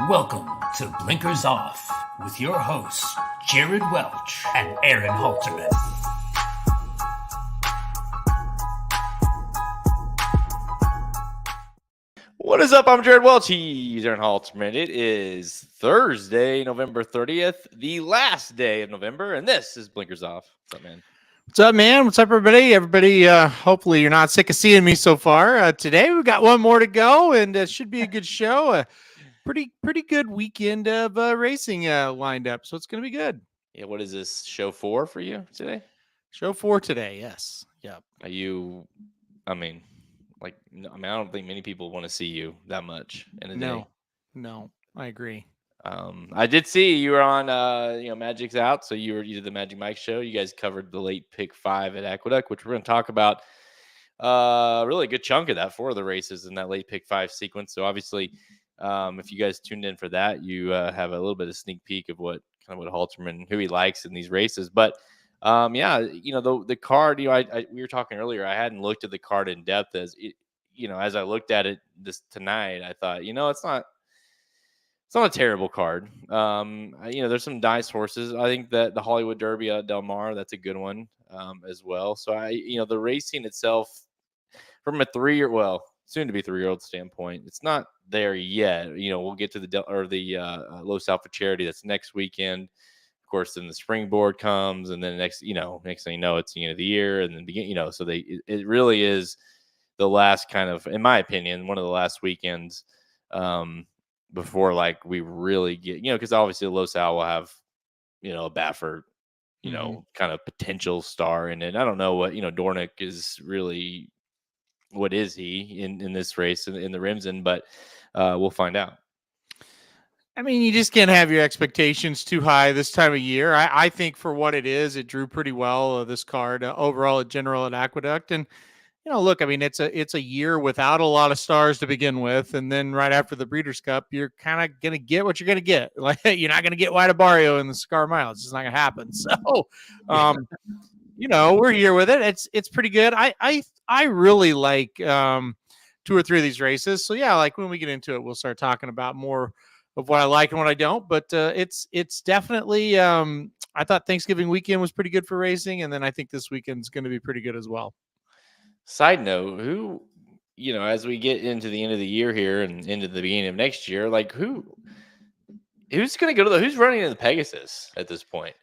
Welcome to Blinkers Off with your hosts, Jared Welch and Aaron Halterman. What is up? I'm Jared Welch. He's Aaron Halterman. It is Thursday, November 30th, the last day of November, and this is Blinkers Off. What's up, man? What's up, man? What's up, everybody? Hopefully you're not sick of seeing me so far. Today we've got one more to go, and it should be a good show. Pretty good weekend of racing lined up, so it's going to be good. Yeah, what is this, show 4 for you today? Show 4 today, yes. Yep. Are you, I don't think many people want to see you that much in a day. No, I agree. I did see you were on, Magic's Out, so you did the Magic Mike show. You guys covered the late pick 5 at Aqueduct, which we're going to talk about. Really a good chunk of that for the races in that late pick 5 sequence. So obviously, if you guys tuned in for that, you have a little bit of sneak peek of what Halterman, who he likes in these races. But the card, we were talking earlier, I hadn't looked at the card in depth as I looked at it tonight, I thought, it's not a terrible card. There's some nice horses. I think that the Hollywood Derby at Del Mar, that's a good one as well. So the racing itself from a soon to be 3-year-old standpoint, it's not there yet. We'll get to the Los Alpha Charity. That's next weekend. Of course, then the springboard comes, and then next thing you know, it's the end of the year, and then it really is the last kind of, in my opinion, one of the last weekends before we really get, because obviously Los Al will have, a Baffert, kind of potential star in it. I don't know what, Dornick is really, what is he in this race in the Remsen, but we'll find out. I mean, you just can't have your expectations too high this time of year. I think for what it is, it drew pretty well, this card overall at General at Aqueduct. And, look, I mean, it's a year without a lot of stars to begin with. And then right after the Breeders' Cup, you're kind of going to get what you're going to get. Like, you're not going to get Barrio in the Cigar Mile. It's just not going to happen. So, we're here with it. It's pretty good. I really like 2 or 3 of these races. So, yeah, when we get into it, we'll start talking about more of what I like and what I don't. But it's definitely I thought Thanksgiving weekend was pretty good for racing. And then I think this weekend's going to be pretty good as well. Side note, who, as we get into the end of the year here and into the beginning of next year, who's going to go who's running in the Pegasus at this point?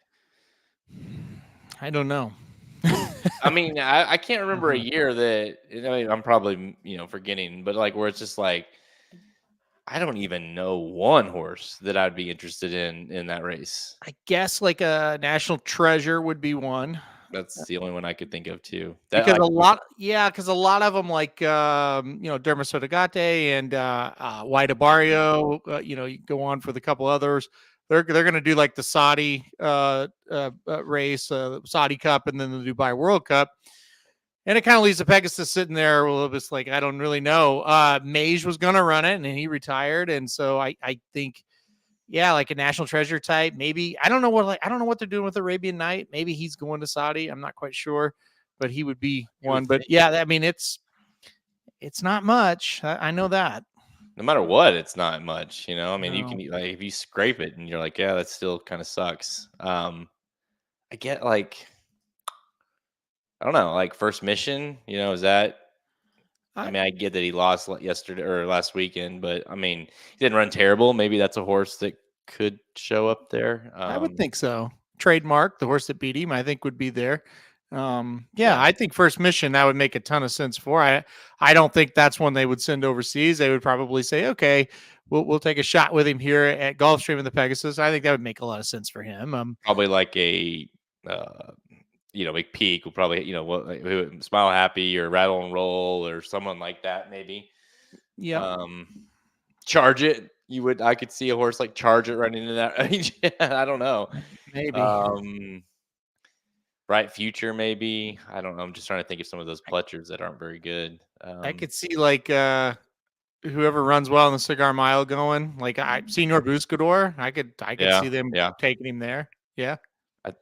I don't know. I mean, I can't remember a year that, I'm probably, forgetting, but where it's just I don't even know one horse that I'd be interested in that race. I guess a National Treasure would be one. That's the only one I could think of too. Because a lot of them Demoiselle Stakes and White Barrio, you go on for the couple others. They're going to do the Saudi race, Saudi Cup, and then the Dubai World Cup. And it kind of leaves the Pegasus sitting there a little bit I don't really know. Mage was going to run it, and he retired. And so I think, a National Treasure type, maybe. I don't know what they're doing with Arabian Night. Maybe he's going to Saudi. I'm not quite sure, but he would be one. But yeah, I mean, it's not much. I know that. No matter what, it's not much. You can, if you scrape it and you're yeah, that still kind of sucks. I get I don't know, First Mission, is that, I get that he lost yesterday or last weekend, but he didn't run terrible. Maybe that's a horse that could show up there. I would think so. Trademark, the horse that beat him, I think would be there. I think First Mission, that would make a ton of sense for. I don't think that's one they would send overseas. They would probably say, okay, we'll take a shot with him here at Gulfstream in the Pegasus. I think that would make a lot of sense for him. Probably a Big Peak will probably, Smile Happy or Rattle and Roll or someone like that, maybe. Yeah. Charge It. I could see a horse Charge It running into that. I don't know. Maybe. Bright Future, maybe. I don't know. I'm just trying to think of some of those Pletchers that aren't very good. I could see whoever runs well in the Cigar Mile going. Senor Buscador. I could see them taking him there. Yeah.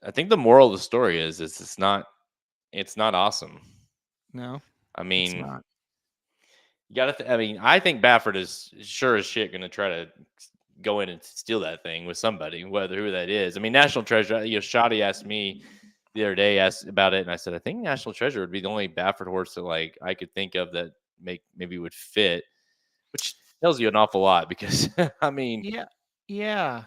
I think the moral of the story is it's not awesome. No, I mean, it's not. You got to. I think Baffert is sure as shit going to try to go in and steal that thing with somebody, whether who that is. I mean, National Treasure. Shotty asked me the other day about it, and I said I think National Treasure would be the only Baffert horse that like I could think of that maybe would fit, which tells you an awful lot because I mean, Yeah.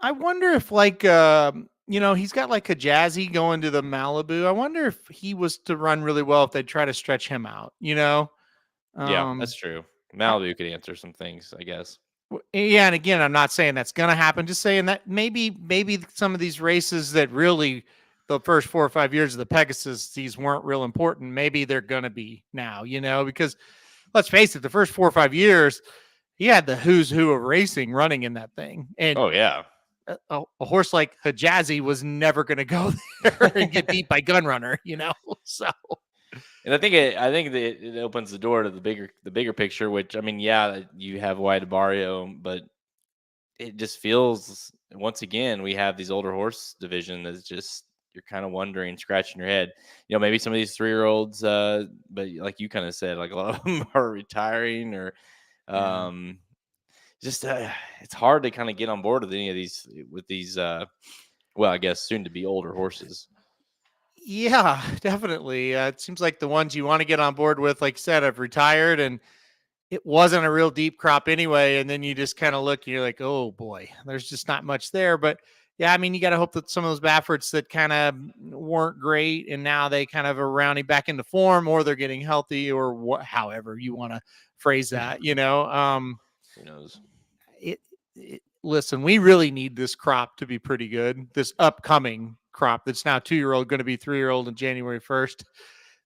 I wonder if he's got like a Jazzy going to the Malibu. I wonder if he was to run really well, if they'd try to stretch him out, yeah, Um, that's true. I- Malibu could answer some things, I guess. yeah. And again, I'm not saying that's going to happen, just saying that maybe some of these races that really the first 4 or 5 years of the Pegasus, these weren't real important. Maybe they're going to be now, because let's face it, the first 4 or 5 years, he had the who's who of racing running in that thing. And Oh yeah, a horse like Hijazi was never going to go there and get beat by Gunrunner, So, and I think that it opens the door to the bigger picture. Which I mean, yeah, you have White Barrio, but it just feels once again we have these older horse division that's just you're kind of wondering, scratching your head. Maybe some of these 3-year-olds, but like you kind of said, like a lot of them are retiring or just it's hard to kind of get on board with any of these well, I guess soon to be older horses. yeah, definitely. It seems like the ones you want to get on board with, like I said, have retired, and it wasn't a real deep crop anyway. And then you just kind of look and you're like, oh boy, there's just not much there. But yeah, I mean, you got to hope that some of those Bafferts that kind of weren't great and now they kind of are rounding back into form, or they're getting healthy, or however you want to phrase that, Who knows? Listen, we really need this crop to be pretty good. This upcoming crop that's now 2-year-old, going to be 3-year-old on January 1st.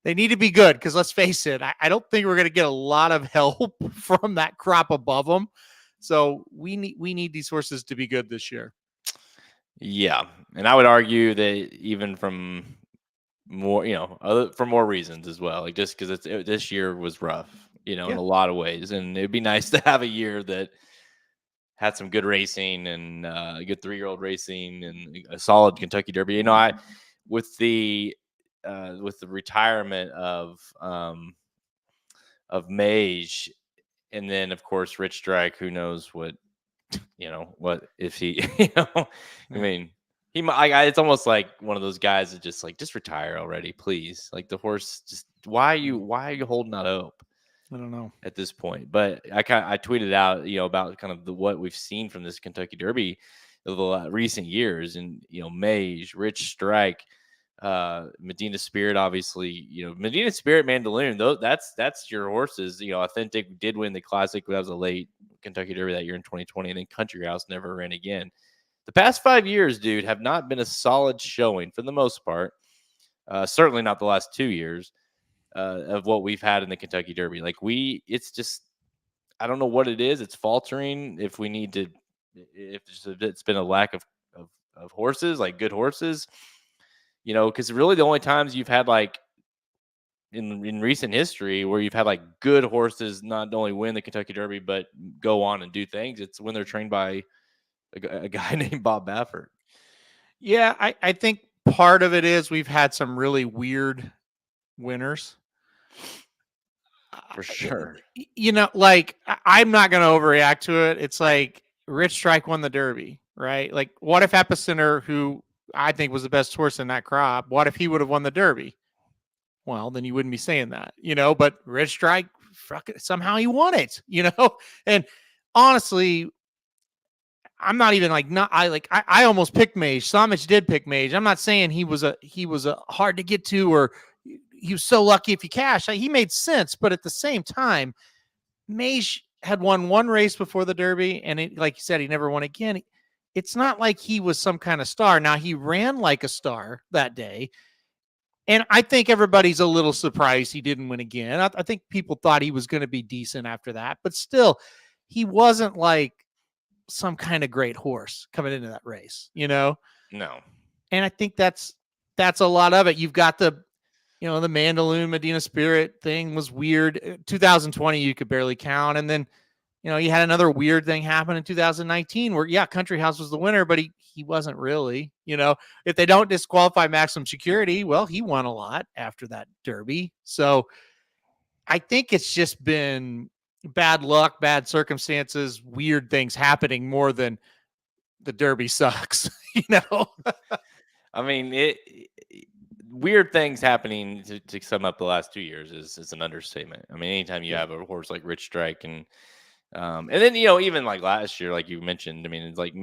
They need to be good because let's face it, I don't think we're going to get a lot of help from that crop above them. So we need these horses to be good this year. Yeah, and I would argue that even from more, for more reasons as well, like just because this year was rough, in a lot of ways, and it'd be nice to have a year that had some good racing and good 3-year-old racing and a solid Kentucky Derby. I with the retirement of Mage, and then of course Rich Strike, who knows what what if he I mean it's almost like one of those guys that just retire already, please. Like the horse, just why are you holding out hope? I don't know at this point. But I tweeted out about kind of what we've seen from this Kentucky Derby of the recent years, and Mage, Rich Strike, Medina Spirit, obviously, Medina Spirit, Mandaloon, that's your horses. Authentic did win the Classic, but that was a late Kentucky Derby that year in 2020, and then Country House never ran again. The past 5 years, dude, have not been a solid showing for the most part. Certainly not the last 2 years of what we've had in the Kentucky Derby. Like it's just, I don't know what it is. It's faltering. If it's been a lack of horses, like good horses, because really the only times you've had like in recent history where you've had like good horses not only win the Kentucky Derby but go on and do things, it's when they're trained by a guy named Bob Baffert. Yeah, I think part of it is we've had some really weird winners. For sure. Like I'm not going to overreact to it. It's like Rich Strike won the Derby, right? Like what if Epicenter, who I think was the best horse in that crop, what if he would have won the Derby? Well, then you wouldn't be saying that, but Rich Strike, somehow he won it, and honestly, I'm not even I almost picked Mage. Samich did pick Mage. I'm not saying he was a hard to get to, or he was so lucky if he cashed. He made sense, but at the same time, Mage had won one race before the Derby, and like you said, he never won again. It's not like he was some kind of star. Now, he ran like a star that day, and I think everybody's a little surprised he didn't win again. I think people thought he was going to be decent after that, but still, he wasn't like some kind of great horse coming into that race, No. And I think that's a lot of it. You've got the Mandaloun Medina Spirit thing was weird. 2020, you could barely count. And then, you had another weird thing happen in 2019 where, Country House was the winner, but he wasn't really, if they don't disqualify Maximum Security, well, he won a lot after that Derby. So I think it's just been bad luck, bad circumstances, weird things happening more than the Derby sucks, I mean, weird things happening to sum up the last 2 years is an understatement. I mean, anytime you have a horse like Rich Strike and then even like last year, like you mentioned, I mean, it's like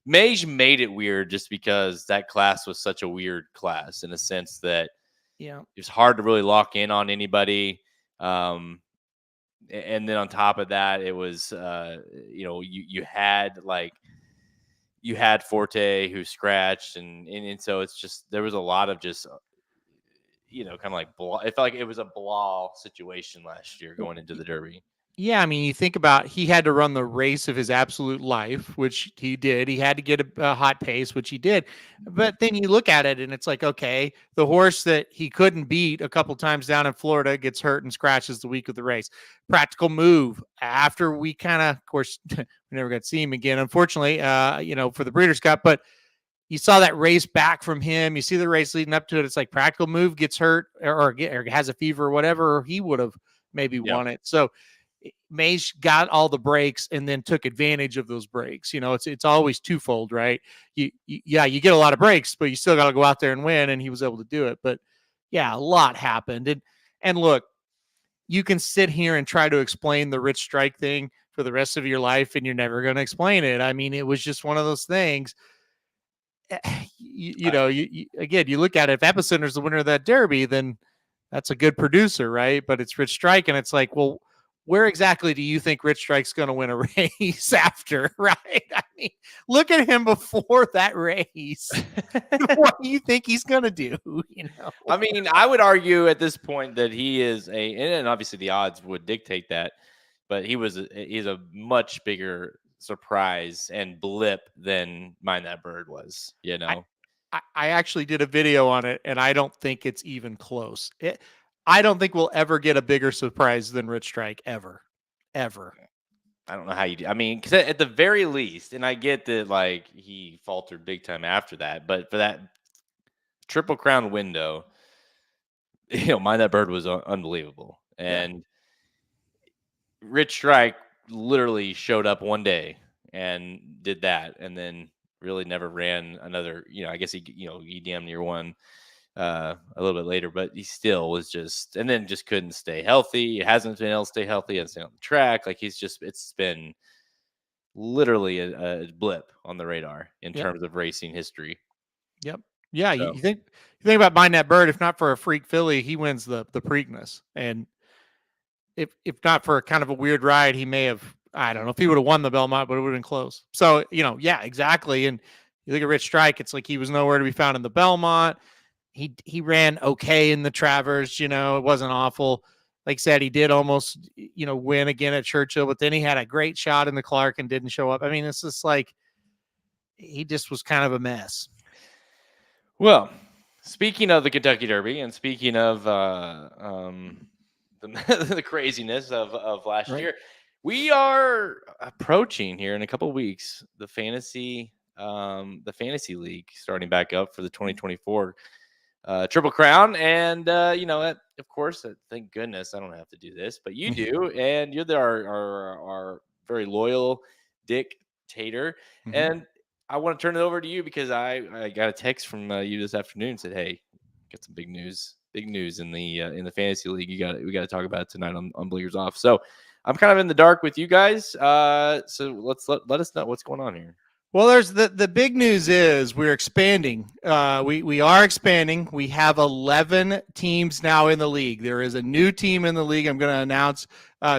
Mage made it weird just because that class was such a weird class in a sense that it's hard to really lock in on anybody. And then on top of that, it was you had Forte who scratched and so it's just there was a lot of just kind of like it felt like it was a blah situation last year going into the Derby. Yeah, I mean, you think about he had to run the race of his absolute life, which he did. He had to get a hot pace, which he did. But then you look at it and it's like, okay, the horse that he couldn't beat a couple times down in Florida gets hurt and scratches the week of the race. Practical Move after we kind of course, we never got to see him again, unfortunately, for the Breeders' Cup. But you saw that race back from him. You see the race leading up to it. It's like Practical Move gets hurt or has a fever or whatever, or he would have maybe won it. So Mage got all the breaks and then took advantage of those breaks. It's always twofold, right? You get a lot of breaks, but you still got to go out there and win. And he was able to do it. But yeah, a lot happened. And look, you can sit here and try to explain the Rich Strike thing for the rest of your life, and you're never going to explain it. I mean, it was just one of those things. You look at it. If Epicenter's the winner of that Derby, then that's a good producer, right? But it's Rich Strike, and it's like, well, where exactly do you think Rich Strike's going to win a race after, right? I mean, look at him before that race. What do you think he's going to do? I mean, I would argue at this point that he is and obviously the odds would dictate that, but he's a much bigger surprise and blip than Mind That Bird was, I actually did a video on it, and I don't think it's even close. I don't think we'll ever get a bigger surprise than Rich Strike ever. I don't know how you do. I mean, because at the very least, and I get that like he faltered big time after that, but for that Triple Crown window, Mind That Bird was unbelievable. And Rich Strike literally showed up one day and did that, and then really never ran another. I guess he damn near won a little bit later, but he still was just couldn't stay healthy. He hasn't been able to stay healthy and stay on the track. Like it's been literally a blip on the radar in terms of racing history. Yep. Yeah. So, you think about Mind That Bird, if not for a freak filly, he wins the Preakness. And if not for kind of a weird ride, he may have, I don't know if he would have won the Belmont, but it would have been close. So, yeah, exactly. And you look at Rich Strike, it's like he was nowhere to be found in the Belmont. He ran okay in the Travers, it wasn't awful. Like I said, he did almost, win again at Churchill, but then he had a great shot in the Clark and didn't show up. I mean, it's just like, he just was kind of a mess. Well, speaking of the Kentucky Derby and speaking of the craziness of last year, we are approaching here in a couple of weeks the fantasy league starting back up for the 2024 Triple Crown. And of course, thank goodness I don't have to do this, but you do, and you're our very loyal dictator. And I want to turn it over to you because I got a text from you this afternoon, said, hey, got some big news in the fantasy league. We got to talk about it tonight on Blinkers Off. So I'm kind of in the dark with you guys. So let's let us know what's going on here. Well, there's the big news is we're expanding. We are expanding. We have 11 teams now in the league. There is a new team in the league I'm going to announce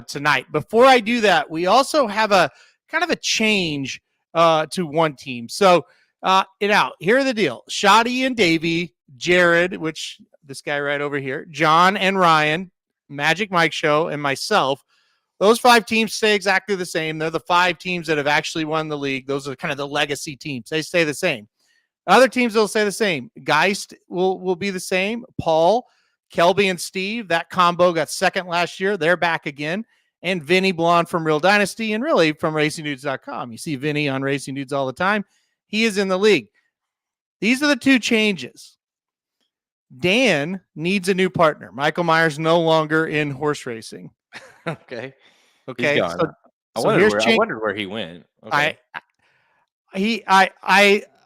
tonight. Before I do that, we also have a kind of a change to one team. So here the deal. Shoddy and Davey, Jared, which this guy right over here, John and Ryan, Magic Mike Show, and myself. Those 5 teams stay exactly the same. They're the 5 teams that have actually won the league. Those are kind of the legacy teams. They stay the same. Other teams will stay the same. Geist will be the same. Paul, Kelby, and Steve, that combo got second last year. They're back again. And Vinny Blonde from Real Dynasty and really from RacingDudes.com. You see Vinny on Racing Dudes all the time. He is in the league. These are the 2 changes. Dan needs a new partner. Michael Myers no longer in horse racing. Okay. Okay, gone. so I so here's I Chink. wondered where he went. Okay.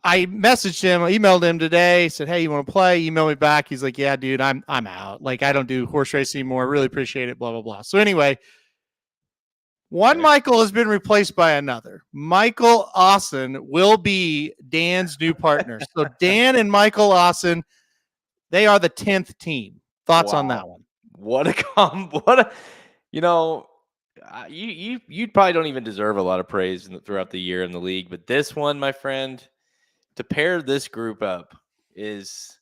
I messaged him, I emailed him today, said, "Hey, you want to play?" Email me back. He's like, "Yeah, dude, I'm out. Like, I don't do horse racing anymore. Really appreciate it. Blah blah blah." So anyway, one Okay. Michael has been replaced by another. Michael Austin will be Dan's new partner. So Dan and Michael Austin, they are the 10th team. Thoughts on that Wow. one? What a what a you know, you probably don't even deserve a lot of praise throughout the year in the league, but this one, my friend, to pair this group up is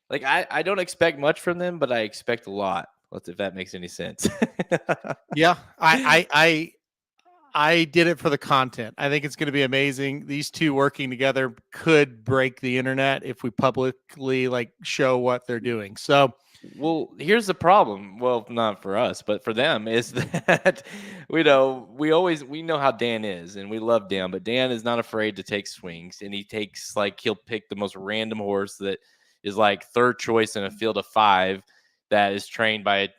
like I don't expect much from them, but I expect a lot. If that makes any sense. Yeah, I did it for the content. I think it's going to be amazing. These two working together could break the internet if we publicly like show what they're doing. So, Well, here's the problem. Well, not for us, but for them is that we know how Dan is and we love Dan, but Dan is not afraid to take swings and he'll pick the most random horse that is like third choice in a field of 5 that is trained by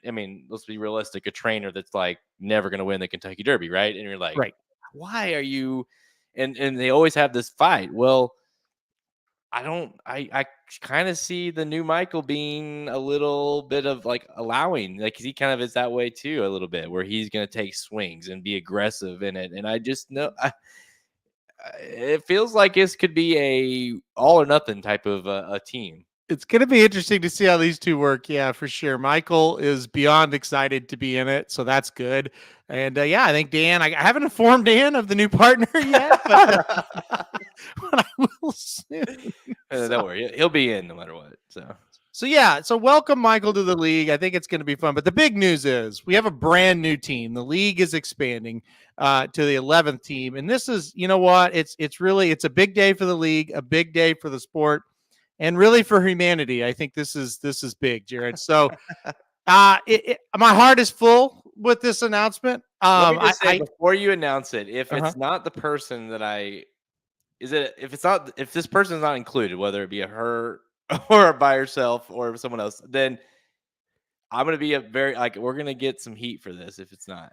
let's be realistic, a trainer that's like never going to win the Kentucky Derby, right? And you're like, right. "Why are you?" And they always have this fight. Well, I kind of see the new Michael being a little bit of like allowing, like he kind of is that way too, a little bit, where he's going to take swings and be aggressive in it. And I just know it feels like this could be a all or nothing type of a team. It's going to be interesting to see how these two work. Yeah, for sure. Michael is beyond excited to be in it, so that's good. And yeah, I think Dan. I haven't informed Dan of the new partner yet, but, but I will soon. Don't worry, he'll be in no matter what. So yeah, so welcome Michael to the league. I think it's going to be fun. But the big news is we have a brand new team. The league is expanding to the 11th team, and this is, you know what? It's a big day for the league, a big day for the sport, and really for humanity. I think this is big, Jared. So my heart is full with this announcement. Let me just say before you announce it, if it's not the person that if this person is not included, whether it be a her or by herself or someone else, then I'm gonna be we're gonna get some heat for this if it's not.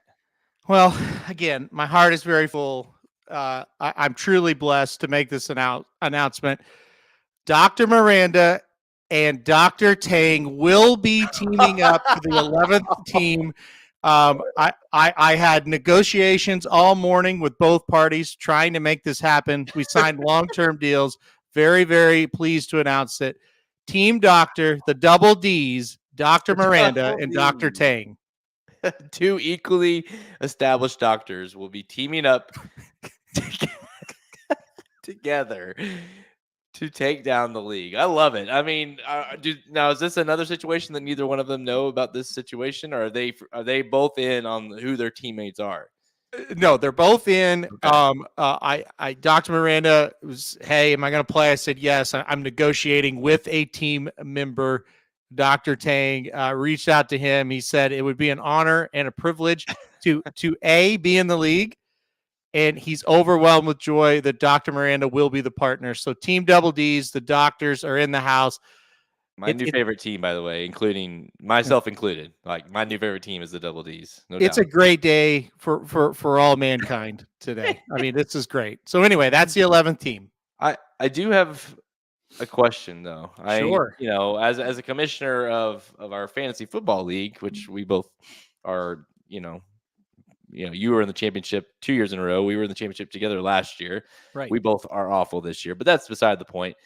Well, again, my heart is very full. I'm truly blessed to make this announcement. Dr. Miranda and Dr. Tang will be teaming up for the 11th team. I had negotiations all morning with both parties trying to make this happen. We signed long-term deals. Very, very pleased to announce it. Team Doctor, the double D's, Dr. Miranda and Dr. Tang. 2 equally established doctors will be teaming up together to take down the league. I love it. I mean, now is this another situation that neither one of them know about this situation, or are they both in on who their teammates are? No, they're both in. Okay. Dr. Miranda was, "Hey, am I going to play?" I said, "Yes." I'm negotiating with a team member. Dr. Tang reached out to him. He said it would be an honor and a privilege to be in the league, and he's overwhelmed with joy that Dr. Miranda will be the partner. So Team Double D's, the doctors are in the house. My new favorite team, by the way, including myself included. Like my new favorite team is the Double D's. No It's doubt. a great day for all mankind today. I mean, this is great. So anyway, that's the 11th team. I do have a question though. Sure. As a commissioner of our fantasy football league, which we both are, you were in the championship 2 years in a row. We were in the championship together last year. Right. We both are awful this year, but that's beside the point.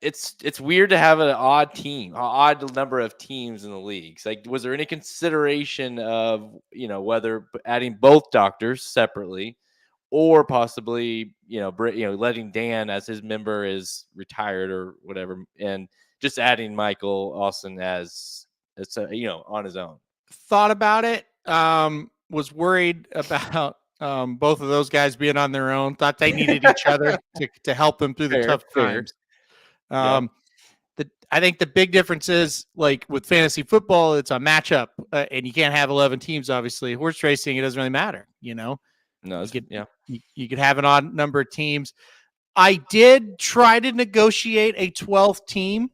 It's weird to have an odd number of teams in the leagues. Like, was there any consideration of, whether adding both doctors separately or possibly, letting Dan as his member is retired or whatever, and just adding Michael Austin as on his own? Thought about it. Was worried about both of those guys being on their own. Thought they needed each other to help them through the tough times. I think the big difference is, like with fantasy football, it's a matchup, and you can't have 11 teams. Obviously, horse racing, it doesn't really matter. No, you could have an odd number of teams. I did try to negotiate a 12th team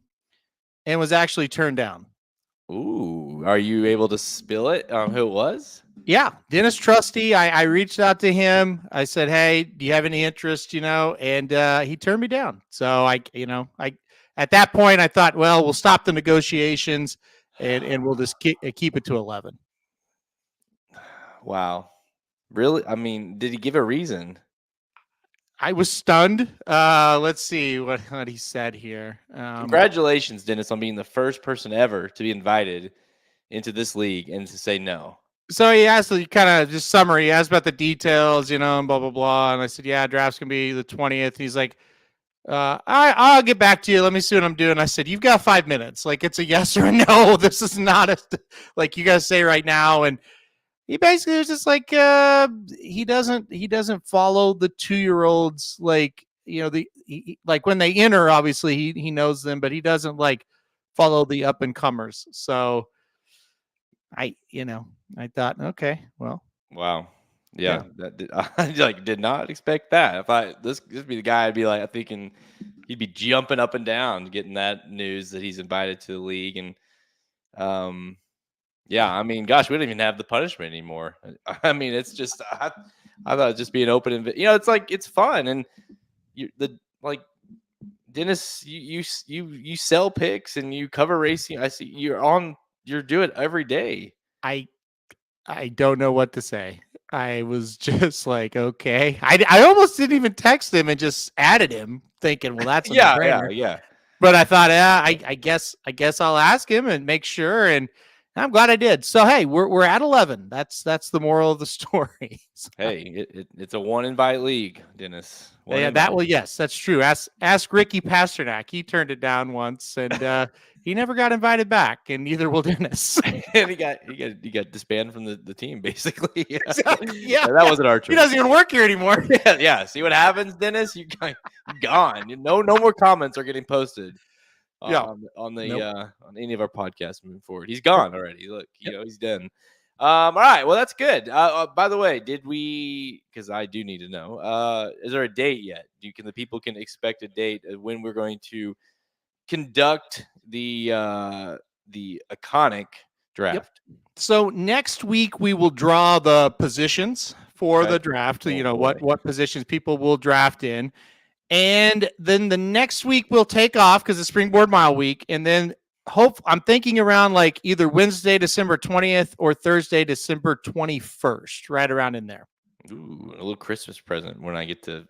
and was actually turned down. Ooh, are you able to spill it on who it was? Yeah, Dennis Trusty. I reached out to him. I said, "Hey, do you have any interest?" And he turned me down. So I at that point I thought, well, we'll stop the negotiations and we'll just keep it to 11. Wow. Really? I mean, did he give a reason? I was stunned. Let's see what he said here. Congratulations, Dennis, on being the first person ever to be invited into this league and to say no. So he asked, kind of just summary. He asked about the details, and blah blah blah. And I said, yeah, drafts can be the 20th. He's like, I'll get back to you. Let me see what I'm doing. I said, you've got 5 minutes. Like, it's a yes or a no. This is not like you guys say right now. And he basically was just like, he doesn't follow the 2-year-olds. Like, like when they enter, obviously he knows them, but he doesn't like follow the up and comers. So I thought, okay, well, wow. Yeah. I did not expect that. If this would be the guy, I'd be like, I'm thinking he'd be jumping up and down getting that news that he's invited to the league. And yeah, I mean, gosh, we don't even have the punishment anymore. I mean, it's just I thought it'd just be an open it's like it's fun. And Dennis, you sell picks and you cover racing. I see you're doing it every day. I don't know what to say. I was just like, okay. I almost didn't even text him and just added him, thinking, well, that's a no-brainer. Yeah. But I thought, I guess I'll ask him and make sure. And I'm glad I did. So hey, we're at 11. That's the moral of the story. So, hey, it's a 1 invite league, Dennis. Yes, that's true. Ask Ricky Pasternak. He turned it down once, and he never got invited back, and neither will Dennis. And he got disbanded from the team, basically. Exactly. Yeah, that wasn't our choice. He doesn't even work here anymore. Yeah. See what happens, Dennis? You're gone. No more comments are getting posted. On any of our podcasts moving forward. He's gone already. Look, he's done. All right. Well, that's good. By the way, did we? Because I do need to know. Is there a date yet? The people can expect a date of when we're going to conduct the iconic draft? Yep. So next week we will draw the positions for the draft. What positions people will draft in. And then the next week we'll take off because it's Springboard Mile week. And then I'm thinking around like either Wednesday, December 20th or Thursday, December 21st, right around in there. Ooh, a little Christmas present when I get to,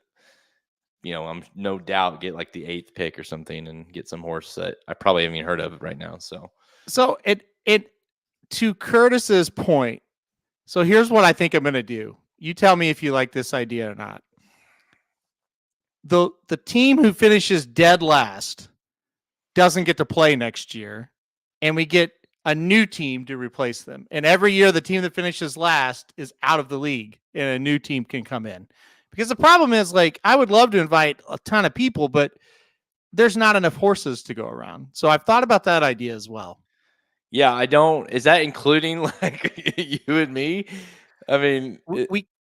I'm no doubt get like the 8th pick or something and get some horse that I probably haven't even heard of right now. So it to Curtis's point. So here's what I think I'm going to do. You tell me if you like this idea or not. The team who finishes dead last doesn't get to play next year, and we get a new team to replace them. And every year, the team that finishes last is out of the league, and a new team can come in. Because the problem is, like, I would love to invite a ton of people, but there's not enough horses to go around. So I've thought about that idea as well. Yeah, I don't. Is that including like you and me? I mean,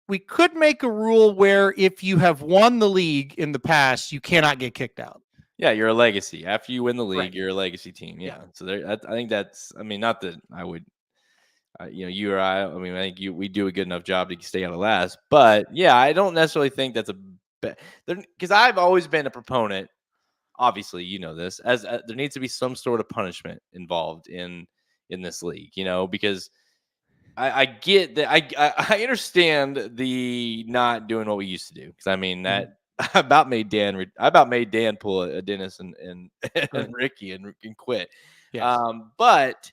we could make a rule where if you have won the league in the past, you cannot get kicked out. Yeah, you're a legacy. After you win the league, right. You're a legacy team. Yeah. So I think that's. I mean, not that I would. You or I. I mean, I think we do a good enough job to stay out of last. But yeah, I don't necessarily think that's because I've always been a proponent. Obviously, you know this. As there needs to be some sort of punishment involved in this league. Because. I get that. I understand the not doing what we used to do because I mean that I about made Dan pull a Dennis and Ricky and quit. Yes. But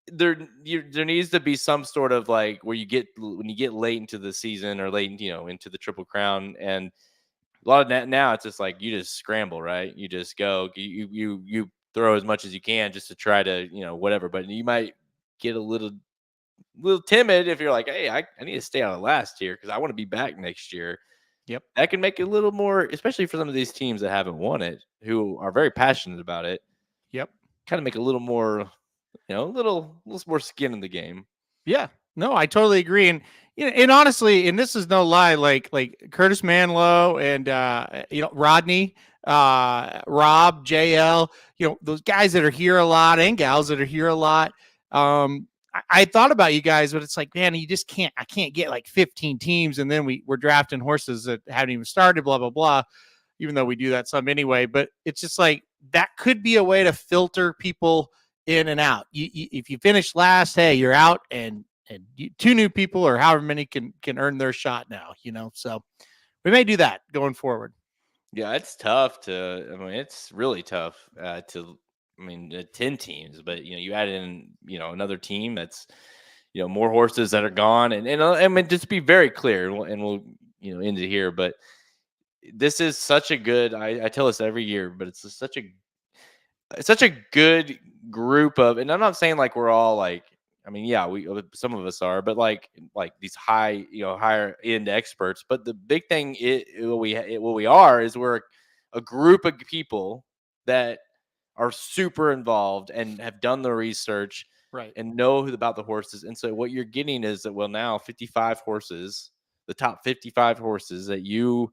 there needs to be some sort of like where when you get late into the season or late into the Triple Crown, and a lot of that now it's just like you just scramble, right? You just go you throw as much as you can just to try to whatever, but you might get a little timid if you're like, hey, I need to stay out of last here because I want to be back next year. Yep. That can make it a little more, especially for some of these teams that haven't won it, who are very passionate about it. Yep. Kind of make a little more, a little more skin in the game. Yeah. No, I totally agree. And honestly, and this is no lie, like Curtis Manlow and Rodney, Rob, JL, those guys that are here a lot and gals that are here a lot. I thought about you guys, but it's like, man, you just can't. I can't get like 15 teams, and then we're drafting horses that haven't even started. Blah blah blah. Even though we do that some anyway, but it's just like that could be a way to filter people in and out. If you finish last, hey, you're out, and two new people or however many can earn their shot now. So we may do that going forward. Yeah, it's tough it's really tough 10 teams, but you add in, another team that's, more horses that are gone. And I mean, just be very clear, and we'll end it here, but this is such a good, I tell this every year, but it's such a good group of, and I'm not saying like we're all like, I mean, yeah, some of us are, but like these higher end experts. But the big thing what we are is we're a group of people that are super involved and have done the research, right, and know about the horses. And so what you're getting is that, well, now 55 horses, the top 55 horses that you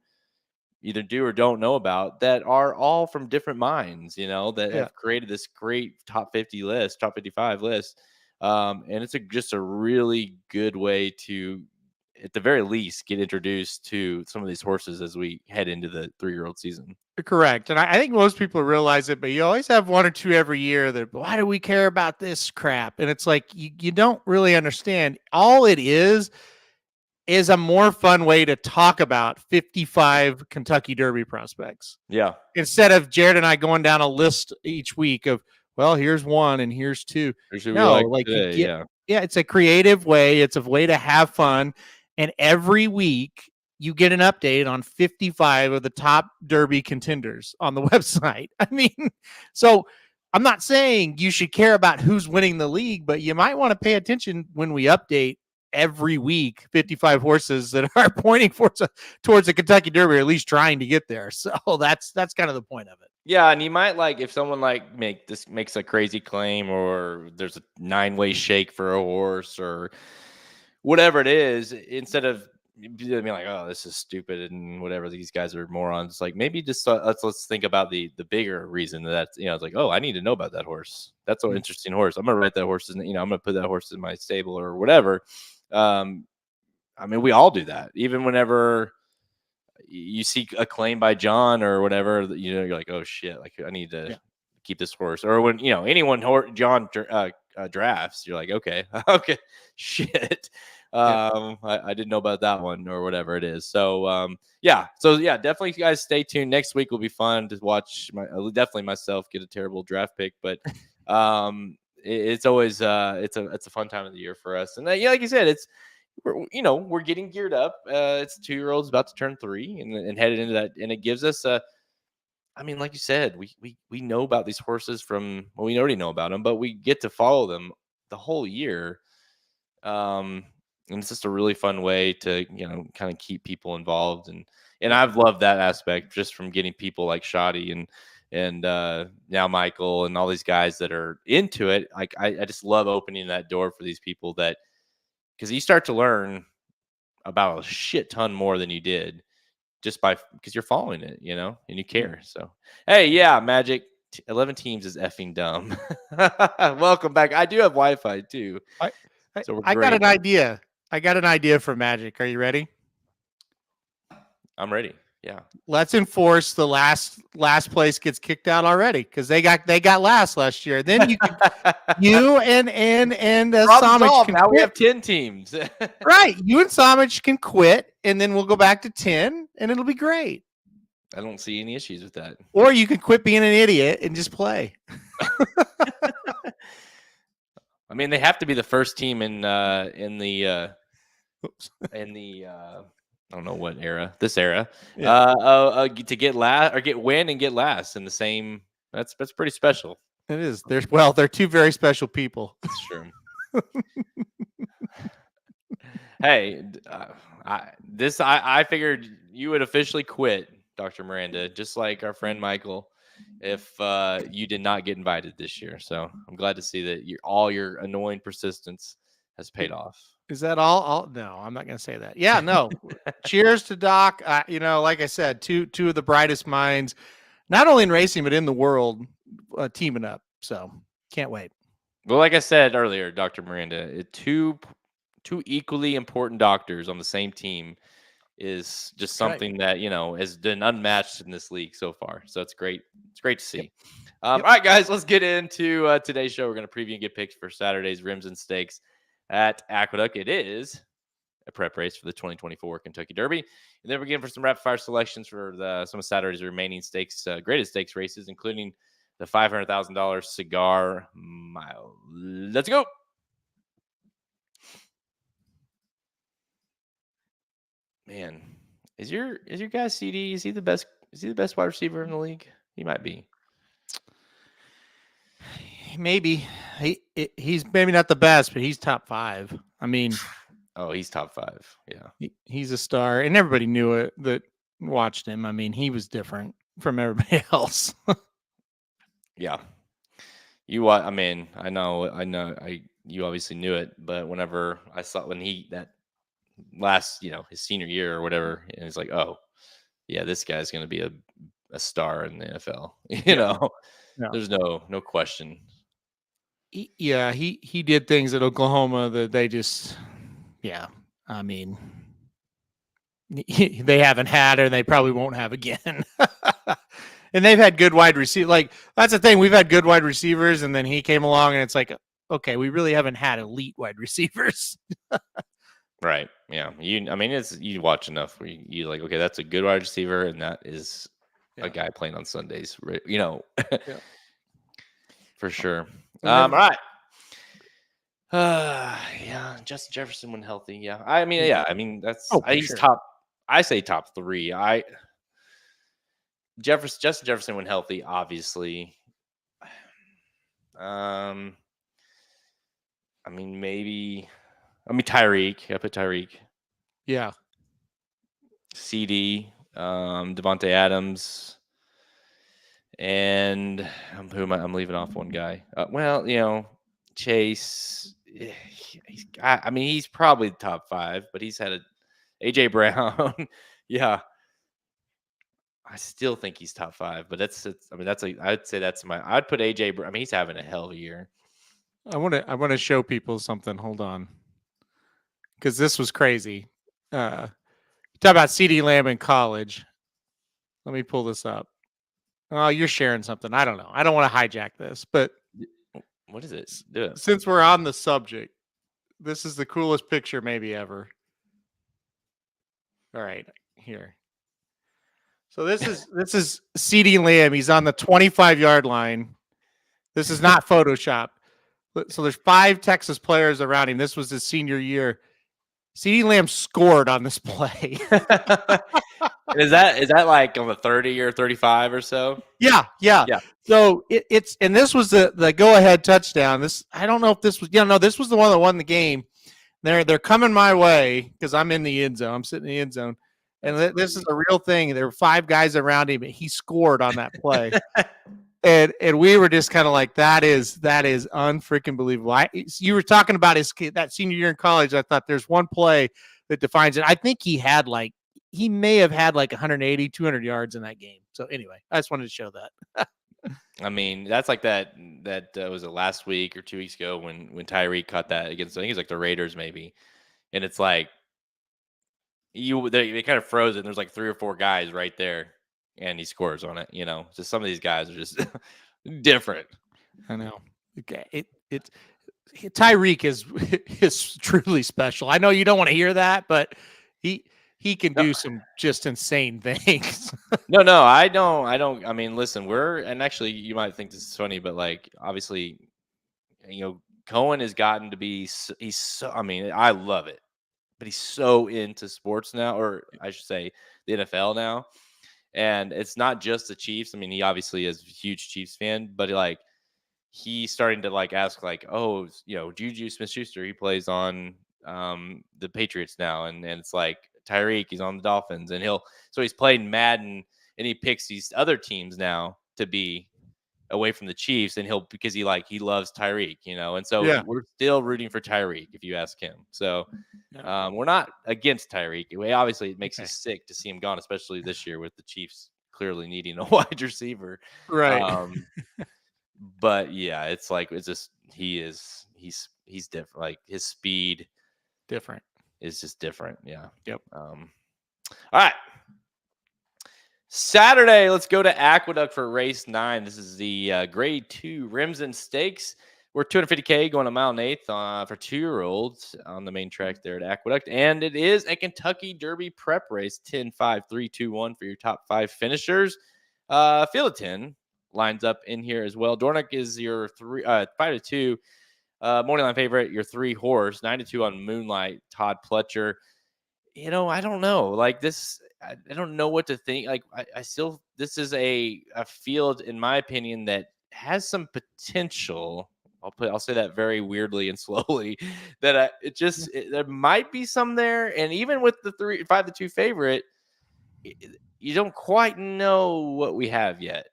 either do or don't know about, that are all from different minds, that have created this great top 55 list. And it's just a really good way to, at the very least, get introduced to some of these horses as we head into the 3-year-old season. Correct. And I think most people realize it, but you always have one or two every year that, why do we care about this crap? And it's like, you don't really understand. All it is a more fun way to talk about 55 Kentucky Derby prospects. Yeah. Instead of Jared and I going down a list each week of, well, here's one and here's two. It's a creative way. It's a way to have fun. And every week you get an update on 55 of the top Derby contenders on the website. I mean, so I'm not saying you should care about who's winning the league, but you might want to pay attention when we update every week 55 horses that are pointing towards the Kentucky Derby, or at least trying to get there. So that's kind of the point of it. Yeah, and you might, like, if someone makes a crazy claim, or there's a 9-way shake for a horse or whatever it is, instead of being like, oh, this is stupid and whatever, these guys are morons, like, maybe just let's think about the bigger reason that's, it's like, oh, I need to know about that horse. That's an interesting horse. I'm gonna write that horse in, I'm gonna put that horse in my stable or whatever. I mean, we all do that. Even whenever you see a claim by John or whatever, you're like, oh shit, like I need to keep this horse. Or when anyone John drafts, you're like, okay, shit. I didn't know about that one or whatever it is. So definitely, you guys stay tuned. Next week will be fun to watch. Definitely myself get a terrible draft pick, but it's always it's a fun time of the year for us. And like you said, we're getting geared up. It's 2-year-olds about to turn 3 and headed into that, and it gives us I mean, like you said, we know about these horses we already know about them, but we get to follow them the whole year. And it's just a really fun way to, kind of keep people involved. And I've loved that aspect, just from getting people like Shoddy and now Michael and all these guys that are into it. Like, I just love opening that door for these people, because you start to learn about a shit ton more than you did just because you're following it, and you care. So, hey, yeah, Magic 11 teams is effing dumb. Welcome back. I do have Wi-Fi too. I got an idea. I got an idea for Magic. Are you ready? I'm ready. Yeah. Let's enforce the last place gets kicked out already, because they got last year. Then you can, you and Samich can now quit. We have 10 teams. Right. You and Samich can quit, and then we'll go back to 10, and it'll be great. I don't see any issues with that. Or you can quit being an idiot and just play. I mean, they have to be the first team in the I don't know what era, this era, to get last or win and get last in the same. That's pretty special. It is. They're two very special people. That's true. Hey, I figured you would officially quit, Dr. Miranda, just like our friend Michael, if you did not get invited this year. So I'm glad to see that all your annoying persistence has paid off. Is that all? No, I'm not going to say that. Yeah, no. Cheers to Doc. Like I said, two of the brightest minds. not only in racing but in the world, teaming up. So can't wait. Well, like I said earlier, Dr. Miranda, two equally important doctors on the same team is just something that, has been unmatched in this league so far. So it's great. It's great to see. Yep. All right, guys, let's get into today's show. We're going to preview and get picks for Saturday's Remsen Stakes at Aqueduct. It is a prep race for the 2024 Kentucky Derby. And then we're getting for some rapid fire selections for some of Saturday's remaining stakes, graded stakes races, including the $500,000 Cigar Mile. Let's go. Man, is your guy CD? Is he the best? Is he the best wide receiver in the league? He might be. Maybe he's maybe not the best, but he's top 5. I mean, oh, he's top 5. Yeah, he's a star, and everybody knew it that watched him. I mean, he was different from everybody else. Yeah. You, I mean, I know, you obviously knew it, but whenever I saw that last, his senior year or whatever, and it's like, oh, yeah, this guy's going to be a star in the NFL. There's no question. He did things at Oklahoma that they just, I mean, they haven't had or they probably won't have again. And they've had good wide receivers. Like, that's the thing. We've had good wide receivers, and then he came along, and it's like, okay, we really haven't had elite wide receivers. Right. Yeah. You watch enough where you like, okay, that's a good wide receiver, and that is a guy playing on Sundays, for sure. All right. Yeah, Justin Jefferson when healthy. Yeah. That's he's sure. top. I say top 3. Justin Jefferson when healthy, obviously. Tyreek. I put Tyreek. Yeah. CD, Devontae Adams, and who am I? I'm leaving off one guy. Chase. He's probably top 5, but he's had AJ Brown. Yeah. I still think he's top 5, but I'd say I'd put AJ. He's having a hell of a year. I want to show people something. Hold on, because this was crazy. Talk about CD Lamb in college. Let me pull this up. Oh, you're sharing something. I don't know. I don't want to hijack this, but what is it? Do it. Since we're on the subject, this is the coolest picture maybe ever. All right, here. So this is CD Lamb. He's on the 25-yard line. This is not Photoshop. So there's 5 Texas players around him. This was his senior year. CD Lamb scored on this play. Is that like on the 30 or 35 or so? Yeah. So it's and this was the go-ahead touchdown. I don't know if this was this was the one that won the game. They're coming my way because I'm in the end zone. I'm sitting in the end zone. And this is a real thing. There were 5 guys around him, and he scored on that play. and we were just kind of like, that is unfreaking believable. You were talking about that senior year in college. I thought there's one play that defines it. I think he may have had like 180, 200 yards in that game. So anyway, I just wanted to show that. That's like that was it last week or 2 weeks ago when Tyreek caught that against, I think it was like the Raiders maybe. And it's like, they kind of froze it. And there's like 3 or 4 guys right there, and he scores on it. Just some of these guys are just different. I know. Okay, Tyreek is truly special. I know you don't want to hear that, but he can do some just insane things. No, I don't. I mean, listen, and actually, you might think this is funny, but like, obviously, Cohen has gotten to be. He's so. I mean, I love it. But he's so into sports now, or I should say the NFL now. And it's not just the Chiefs. I mean, he obviously is a huge Chiefs fan, but like he's starting to like ask like, oh, Juju Smith-Schuster, he plays on the Patriots now. And it's like Tyreek, he's on the Dolphins, and he's playing Madden, and he picks these other teams now to be away from the Chiefs, and because he loves Tyreek, and so we're still rooting for Tyreek if you ask him. So we're not against Tyreek. Obviously, it makes us sick to see him gone, especially this year with the Chiefs clearly needing a wide receiver. Right. But yeah, it's just he's different. Like his speed Different. is just different. Yeah. Yep. All right. Saturday, let's go to Aqueduct for race 9. This is the grade 2 Remsen Stakes. We're 250K going a mile and eighth for 2-year-olds on the main track there at Aqueduct. And it is a Kentucky Derby prep race, 10, 5, 3, 2, 1 for your top 5 finishers. Field of 10 lines up in here as well. Dornoch is your 5-2 morning line favorite, your 3 horse, 9-2 on Moonlight, Todd Pletcher. I don't know. Like this, I don't know what to think. Like I still, this is a field, in my opinion, that has some potential. I'll say that very weirdly and slowly. That there might be some there, and even with the 5-2 favorite, you don't quite know what we have yet.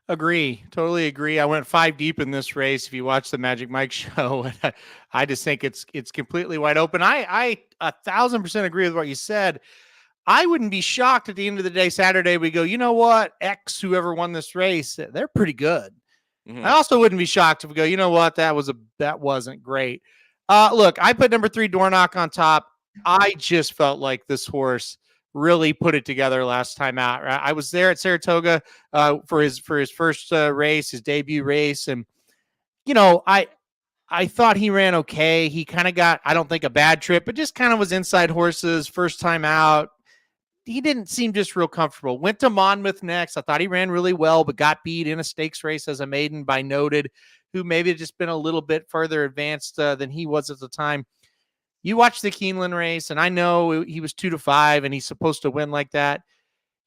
Agree. Totally agree. I went 5 deep in this race. If you watch the Magic Mike show, I just think it's completely wide open. I 1,000% agree with what you said. I wouldn't be shocked at the end of the day, Saturday, we go, you know what? X, whoever won this race, they're pretty good. Mm-hmm. I also wouldn't be shocked if we go, you know what? That wasn't great. Look, I put number 3 Dornoch on top. I just felt like this horse really put it together last time out. I was there at Saratoga for his first race, his debut race, and I thought he ran okay. He kind of got, I don't think a bad trip, but just kind of was inside horses first time out. He didn't seem just real comfortable. Went to Monmouth next. I thought he ran really well, but got beat in a stakes race as a maiden by Noted, who maybe had just been a little bit further advanced than he was at the time. You watch the Keeneland race, and I know he was 2-5, and he's supposed to win like that.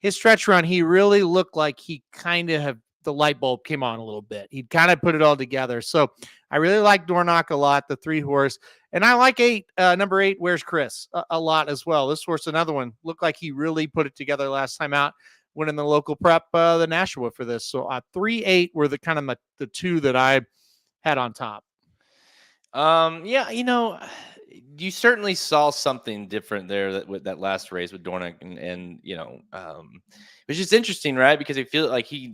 His stretch run, he really looked like he kind of the light bulb came on a little bit. He'd kind of put it all together. So I really like Dornoch a lot, the 3 horse. And I like number 8, Where's Chris, a lot as well. This horse, another one, looked like he really put it together last time out, winning the local prep, the Nashua for this. So 3, 8 were the kind of the 2 that I had on top. Yeah, you certainly saw something different there with that last race with Dornoch, and which is interesting, right? Because I feel like he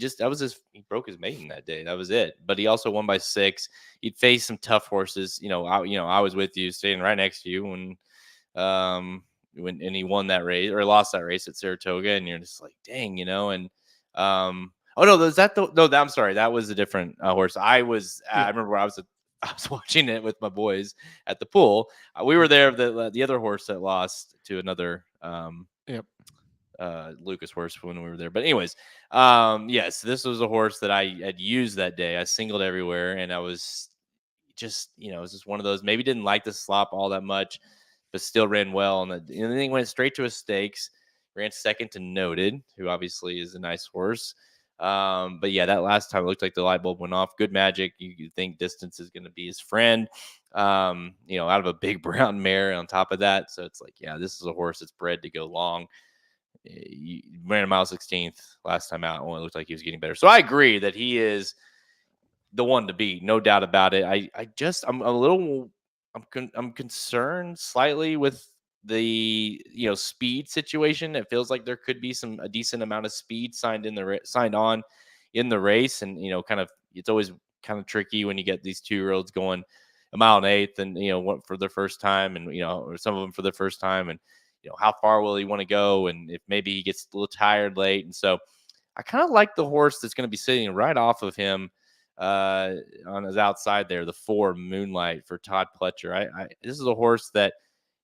broke his maiden that day. That was it. But he also won by 6. He'd faced some tough horses. I was with you, staying right next to you when he won that race or lost that race at Saratoga, and you're just like, dang, and oh no, I'm sorry, that was a different horse. I remember I was watching it with my boys at the pool. We were there. The other horse that lost to another Lucas horse when we were there. But anyways, yes, this was a horse that I had used that day. I singled everywhere, and I was just, it was just one of those. Maybe didn't like the slop all that much, but still ran well. And then he went straight to a stakes. Ran second to Noted, who obviously is a nice horse. But yeah, that last time it looked like the light bulb went off. Good magic. You think distance is going to be his friend, out of a big brown mare on top of that. So it's like, yeah, this is a horse that's bred to go long. He ran a mile 16th last time out. It looked like he was getting better. So I agree that he is the one to beat. No doubt about it. I'm concerned slightly with the speed situation. It feels like there could be a decent amount of speed signed on in the race, and it's always kind of tricky when you get these 2-year-olds going a mile and eighth, and for the first time, and or some of them for the first time, and how far will he want to go, and if maybe he gets a little tired late. And so I kind of like the horse that's going to be sitting right off of him on his outside there, the 4 Moonlight for Todd Pletcher. This is a horse that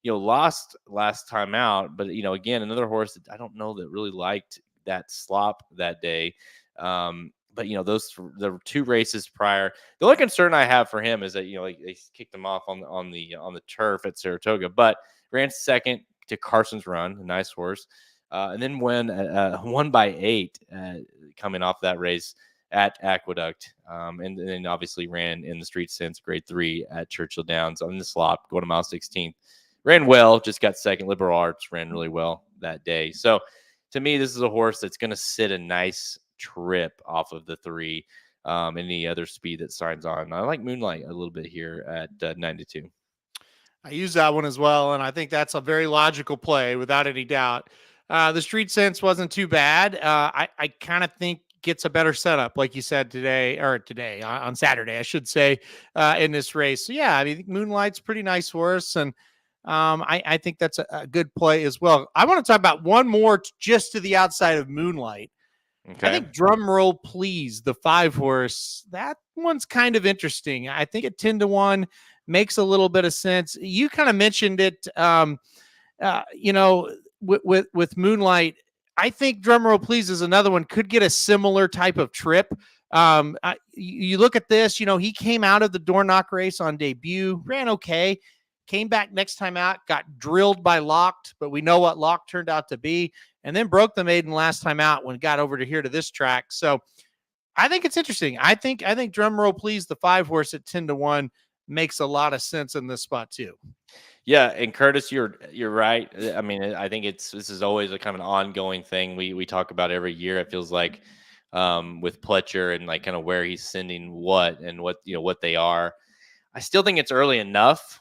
lost last time out, but again, another horse that I don't know that really liked that slop that day. But the 2 races prior, the only concern I have for him is that they kicked him off on the turf at Saratoga, but ran second to Carson's Run, a nice horse, and then won by 8 coming off that race at Aqueduct, and then obviously ran in the Street Sense grade 3 at Churchill Downs on the slop, going to mile 16th. Ran well, just got second. Liberal Arts ran really well that day. So to me, this is a horse that's going to sit a nice trip off of the 3, any other speed that signs on. I like Moonlight a little bit here at 92. I use that one as well, and I think that's a very logical play without any doubt. The street sense wasn't too bad. I kind of think gets a better setup, like you said today on Saturday, I should say, in this race. So yeah, I mean, Moonlight's pretty nice horse, and I think that's a good play as well. I want to talk about one more just to the outside of Moonlight. I Okay. think Drum Roll Please, the 5 horse, that one's kind of interesting. I think at 10-1 makes a little bit of sense. You kind of mentioned it, you know, with Moonlight. I think Drum Roll Please is another one, could get a similar type of trip. You look at this, you know, he came out of the door knock race on debut, ran okay, came back next time out, got drilled by Locked, but we know what Locked turned out to be, and then broke the maiden last time out when it got over to here to this track. So I think it's interesting. I think Drum Roll Please, the 5 horse at 10-1 makes a lot of sense in this spot too. Yeah, and Curtis, you're right. I mean, I think this is always a kind of an ongoing thing we talk about every year. It feels like with Pletcher and like kind of where he's sending what and what they are. I still think it's early enough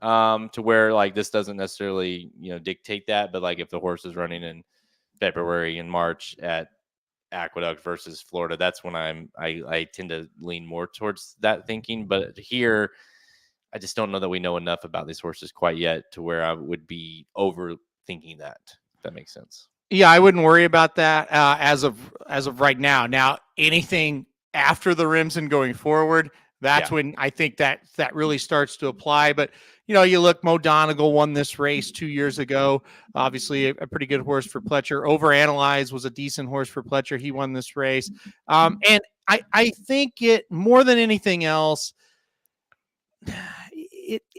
to where like this doesn't necessarily dictate that. But like if the horse is running in February and March at Aqueduct versus Florida, that's when I tend to lean more towards that thinking. But here, I just don't know that we know enough about these horses quite yet to where I would be overthinking that. If that makes sense. Yeah, I wouldn't worry about that as of right now. Now, anything after the Remsen going forward, that's when I think that really starts to apply. But you look, Mo Donegal won this race 2 years ago. Obviously, a pretty good horse for Pletcher. Overanalyze was a decent horse for Pletcher. He won this race, and I think it more than anything else.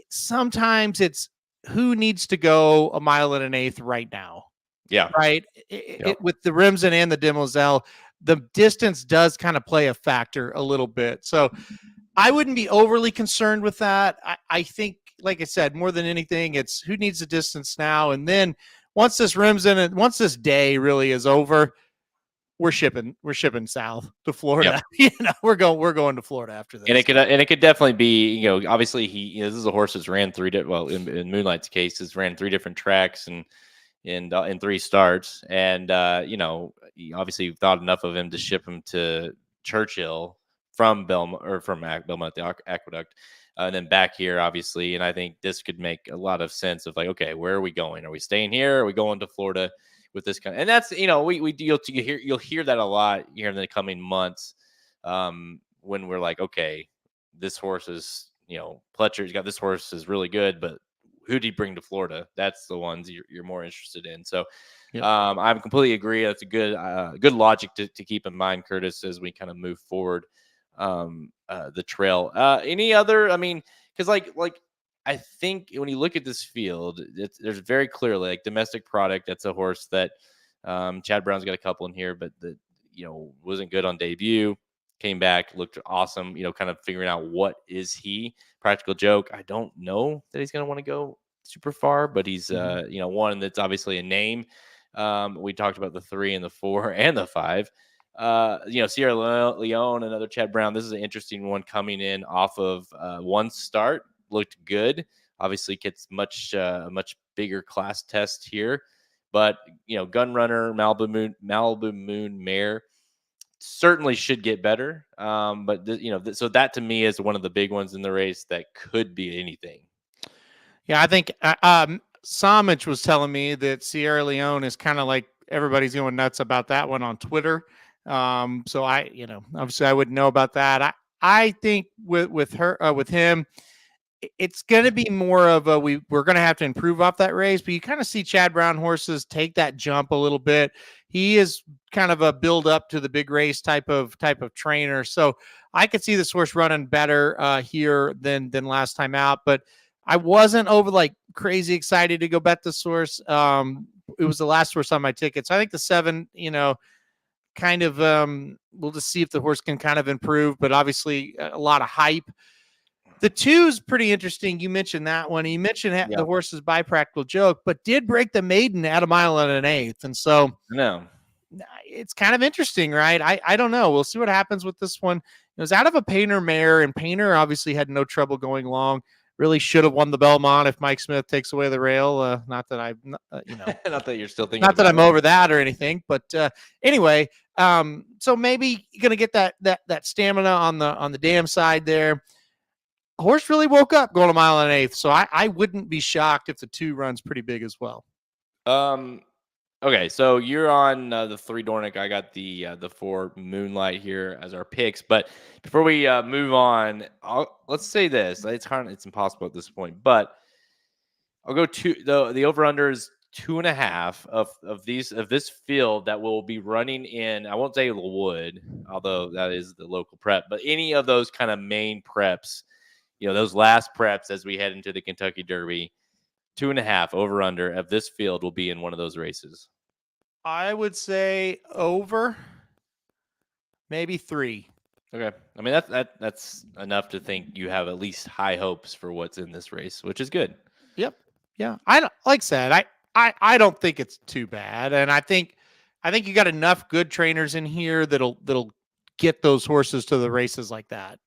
Sometimes it's who needs to go a mile and an eighth right now. Yeah. Right. With the Remsen and the Demoiselle, the distance does kind of play a factor a little bit. So I wouldn't be overly concerned with that. I think, like I said, more than anything, it's who needs the distance now. And then once this Remsen and once this day really is over, we're shipping south to Florida. Yep. We're going to Florida after this. And it could definitely be, obviously this is a horse that's ran in Moonlight's case, has ran 3 different tracks and in 3 starts. And, obviously you've thought enough of him to ship him to Churchill from Belmont the Aqueduct, and then back here, obviously. And I think this could make a lot of sense of like, okay, where are we going? Are we staying here? Are we going to Florida with this kind of, and that's, you'll hear that a lot here in the coming months, when we're like, okay, this horse is, Pletcher's got this horse is really good, but who did he bring to Florida? That's the ones you're more interested in. So I completely agree. That's a good logic to keep in mind, Curtis, as we kind of move forward the trail. Any other, I mean, because like I think when you look at this field, there's very clearly like Domestic Product. That's a horse that Chad Brown's got a couple in here, but that wasn't good on debut. Came back, looked awesome. Kind of figuring out what is he. Practical Joke. I don't know that he's going to want to go super far, but he's one that's obviously a name. We talked about the 3 and the 4 and the 5. Sierra Leone, another Chad Brown. This is an interesting one coming in off of one start. Looked good. Obviously gets much bigger class test here, but Gun Runner, Malibu Moon mare certainly should get better. But so that to me is one of the big ones in the race that could be anything. Yeah, I think Samich was telling me that Sierra Leone is kind of like everybody's going nuts about that one on Twitter. So obviously I wouldn't know about that. I think with him, it's going to be more of a we're going to have to improve off that race, but you kind of see Chad Brown horses take that jump a little bit. He is kind of a build up to the big race type of trainer. So I could see this horse running better here than last time out, but I wasn't over crazy excited to go bet this horse. It was the last horse on my ticket. So I think the 7, kind of we'll just see if the horse can kind of improve, but obviously a lot of hype. The 2 is pretty interesting. You mentioned that one. You mentioned the horses by Practical Joke, but did break the maiden at a mile and an eighth. And so it's kind of interesting, right? I don't know. We'll see what happens with this one. It was out of a Painter mare, and Painter obviously had no trouble going long. really should have won the Belmont if Mike Smith takes away the rail. Not that I'm, Not that you're still thinking not that about I'm it. over that or anything, but anyway, so maybe you're gonna get that stamina on the dam side there. Horse really woke up going a mile and an eighth, so I wouldn't be shocked if the 2 runs pretty big as well. Okay, so you're on the 3 Dornick. I got the 4 Moonlight here as our picks. But before we move on, let's say this: it's impossible at this point, but I'll go the over under is 2.5 of this field that will be running in. I won't say Wood, although that is the local prep, but any of those kind of main preps, those last preps as we head into the Kentucky Derby. 2.5 over under of this field will be in one of those races. I would say over, maybe 3. Okay, I mean that's enough to think you have at least high hopes for what's in this race, which is good. Yep. Yeah. I don't, like I said, I don't think it's too bad, and I think you got enough good trainers in here that'll get those horses to the races like that.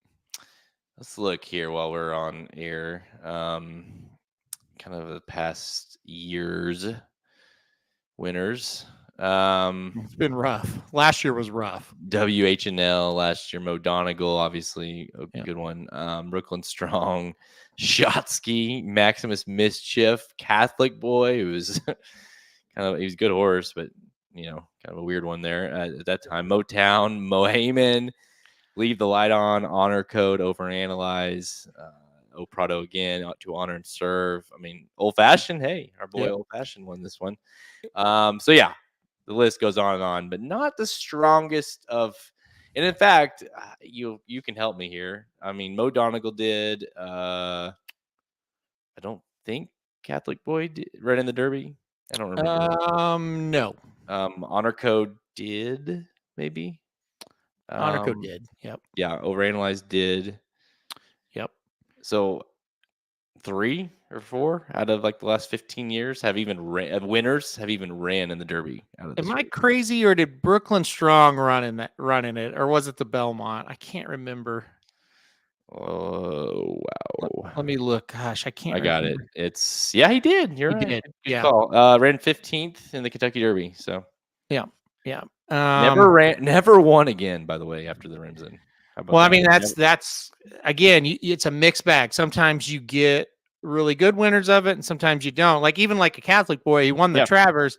Let's look here while we're on air. Kind of the past years winners. It's been rough. Last year was rough. WHNL last year. Mo Donegal, obviously a good one. Brooklyn Strong, Shotsky, Maximus Mischief, Catholic Boy, who was he was a good horse, but kind of a weird one there at that time. Motown, Mohaman, Leave the Light On, Honor Code, Overanalyze. Prado again, To Honor and Serve. I mean, Old Fashioned. Hey, our boy Old Fashioned won this one. So yeah, the list goes on, but not the strongest of. And in fact, you can help me here. I mean, Mo Donegal did. I don't think Catholic Boy did right in the Derby. I don't remember. No. Honor Code did maybe. Honor Code did. Yep. Yeah, Overanalyze did. Yep. So 3 or 4 out of like the last 15 years winners have even ran in the Derby. Am I crazy, or did Brooklyn Strong run in it, or was it the Belmont? I can't remember. Oh wow! Let me look. Gosh, I can't. I got it. It's he did. You're right. Did. Good call. Ran 15th in the Kentucky Derby. So yeah. Never won again. By the way, after the Remsen. Well, I mean that's again, it's a mixed bag. Sometimes you get really good winners of it, and sometimes you don't. Like even like a Catholic Boy, he won the Travers.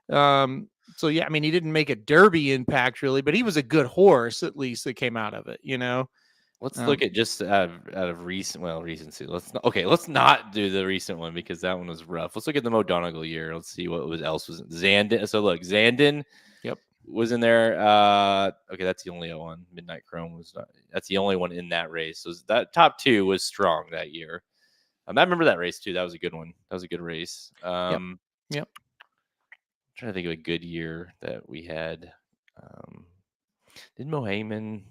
So yeah, I mean he didn't make a Derby impact really, but he was a good horse at least that came out of it. Let's look at just out of recency. Let's not do the recent one because that one was rough. Let's look at the Mo Donegal year. Let's see what else was Zandon. So look, Zandon. Yep. Was in there. Okay, that's the only one. Midnight Chrome was not. That's the only one in that race. So that top 2 was strong that year. I remember that race too. That was a good one. That was a good race. Yep. I'm trying to think of a good year that we had. Did Mohaman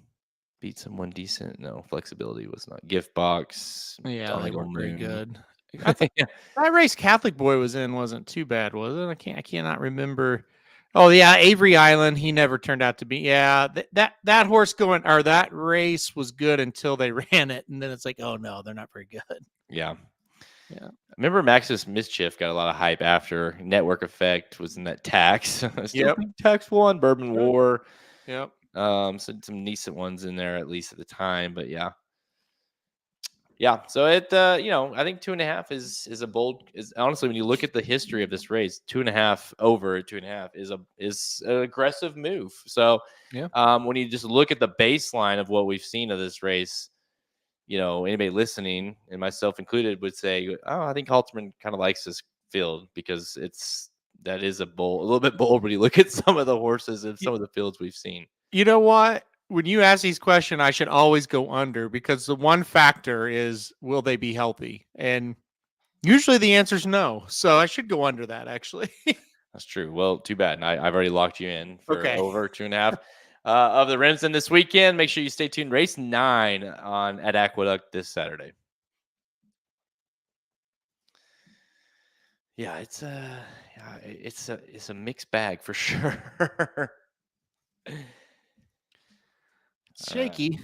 beat someone decent? No, Flexibility was not. Gift Box. Yeah, they weren't very good. That race Catholic Boy was in wasn't too bad, was it? I cannot remember. Oh yeah, Avery Island. He never turned out to be. Yeah, that horse that race was good until they ran it, and then it's like, oh no, they're not very good. Yeah. I remember Maximus Mischief got a lot of hype after Network Effect was in that Tax. Tax 1, Bourbon War. Yep. Some decent ones in there at least at the time, but yeah. So it, I think 2.5 is a bold. Is honestly when you look at the history of this race, 2.5 over 2.5 is an aggressive move. So when you just look at the baseline of what we've seen of this race, anybody listening and myself included would say, oh, I think Halterman kind of likes this field because that is a little bit bold when you look at some of the horses and some of the fields we've seen. You know what? When you ask these questions, I should always go under because the one factor is, will they be healthy? And usually the answer is no. So I should go under that, actually. That's true. Well, too bad. I've already locked you in for over 2.5 of the Remsen this weekend. Make sure you stay tuned. Race 9 at Aqueduct this Saturday. Yeah, it's a mixed bag for sure. It's shaky.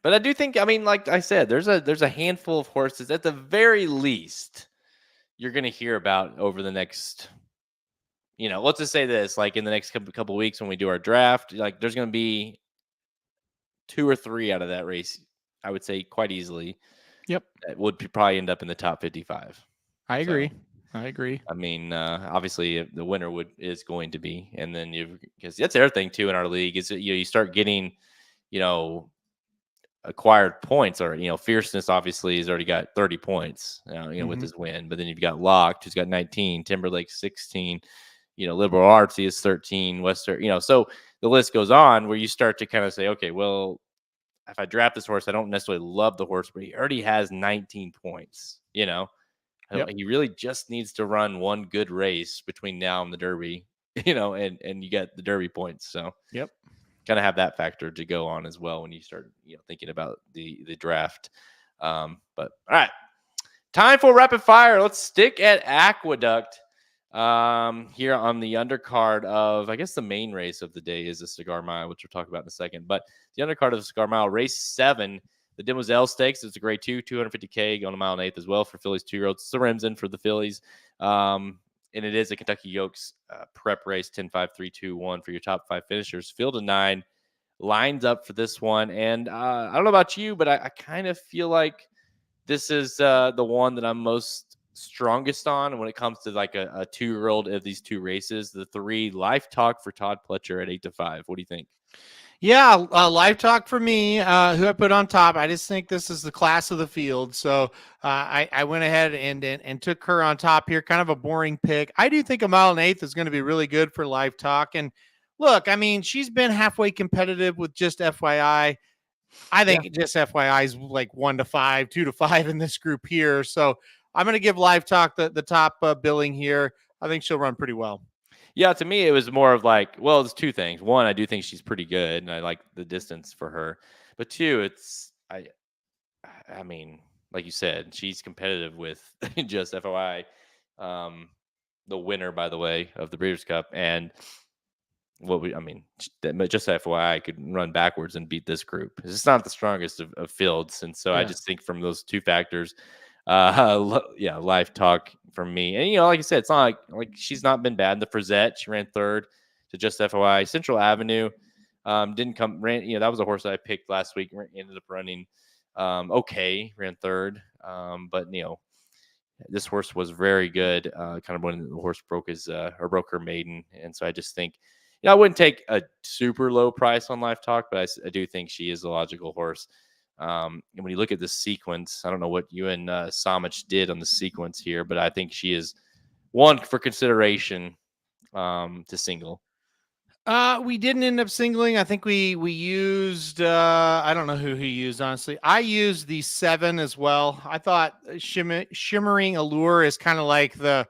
But I do think, I mean, like I said, there's a handful of horses at the very least you're going to hear about over the next, let's just say this, like in the next couple weeks when we do our draft, like there's going to be 2 or 3 out of that race, I would say quite easily. Yep. That would probably end up in the top 55. I So, agree. I mean, obviously the winner is going to be, and then because that's the other thing too in our league is that, you start getting, acquired points, or Fierceness obviously has already got 30 points with his win, but then you've got Locked, who's got 19, Timberlake 16, Liberal Artsy is 13, Western, so the list goes on where you start to kind of say, okay, well, if I draft this horse, I don't necessarily love the horse, but he already has 19 points. Yep. He really just needs to run one good race between now and the Derby, and you get the Derby points. So yep. kind of have that factor to go on as well when you start thinking about the draft. But all right, time for rapid fire. Let's stick at Aqueduct here on the undercard of, I guess the main race of the day is the Cigar Mile, which we'll talk about in a second. But the undercard of the Cigar Mile, race 7, the Demoiselle Stakes. It's a grade 2, 250K, going a mile and 1/8 as well for Phillies 2-year-olds. It's the Remsen for the Phillies. And it is a Kentucky Yokes prep race, 10-5, 3, 2, 1 for your top 5 finishers. Field of 9 lines up for this one. And I don't know about you, but I kind of feel like this is the one that I'm most strongest on when it comes to like a 2-year-old of these 2 races. The 3 Life Talk for Todd Pletcher at 8-5. What do you think? Yeah, Live Talk for me, who I put on top. I just think this is the class of the field. So I went ahead and took her on top here. Kind of a boring pick. I do think a mile and 1/8 is going to be really good for Live Talk. And look, I mean, she's been halfway competitive with just FYI. I think just FYI is like 1-5, 2-5 in this group here. So I'm going to give Live Talk the top billing here. I think she'll run pretty well. Yeah, to me, it was more of like, well, it's 2 things. 1, I do think she's pretty good, and I like the distance for her. But 2, it's I mean, like you said, she's competitive with just FOI, the winner, by the way, of the Breeders' Cup, and just FYI, I could run backwards and beat this group. It's not the strongest of fields, and so I just think from those 2 factors, Live Talk for me. And like I said, it's not like she's not been bad. The Frizette, she ran 3rd to just FOI. Central Avenue didn't come. That was a horse that I picked last week. Ended up running okay, ran 3rd. But this horse was very good. Kind of when the horse broke her maiden, and so I just think, I wouldn't take a super low price on Live Talk, but I do think she is a logical horse. And when you look at the sequence, I don't know what you and Samich did on the sequence here, but I think she is one for consideration to single. We didn't end up singling. I think we used I don't know who he used, honestly. I used the 7 as well. I thought Shimmering Allure is kind of like the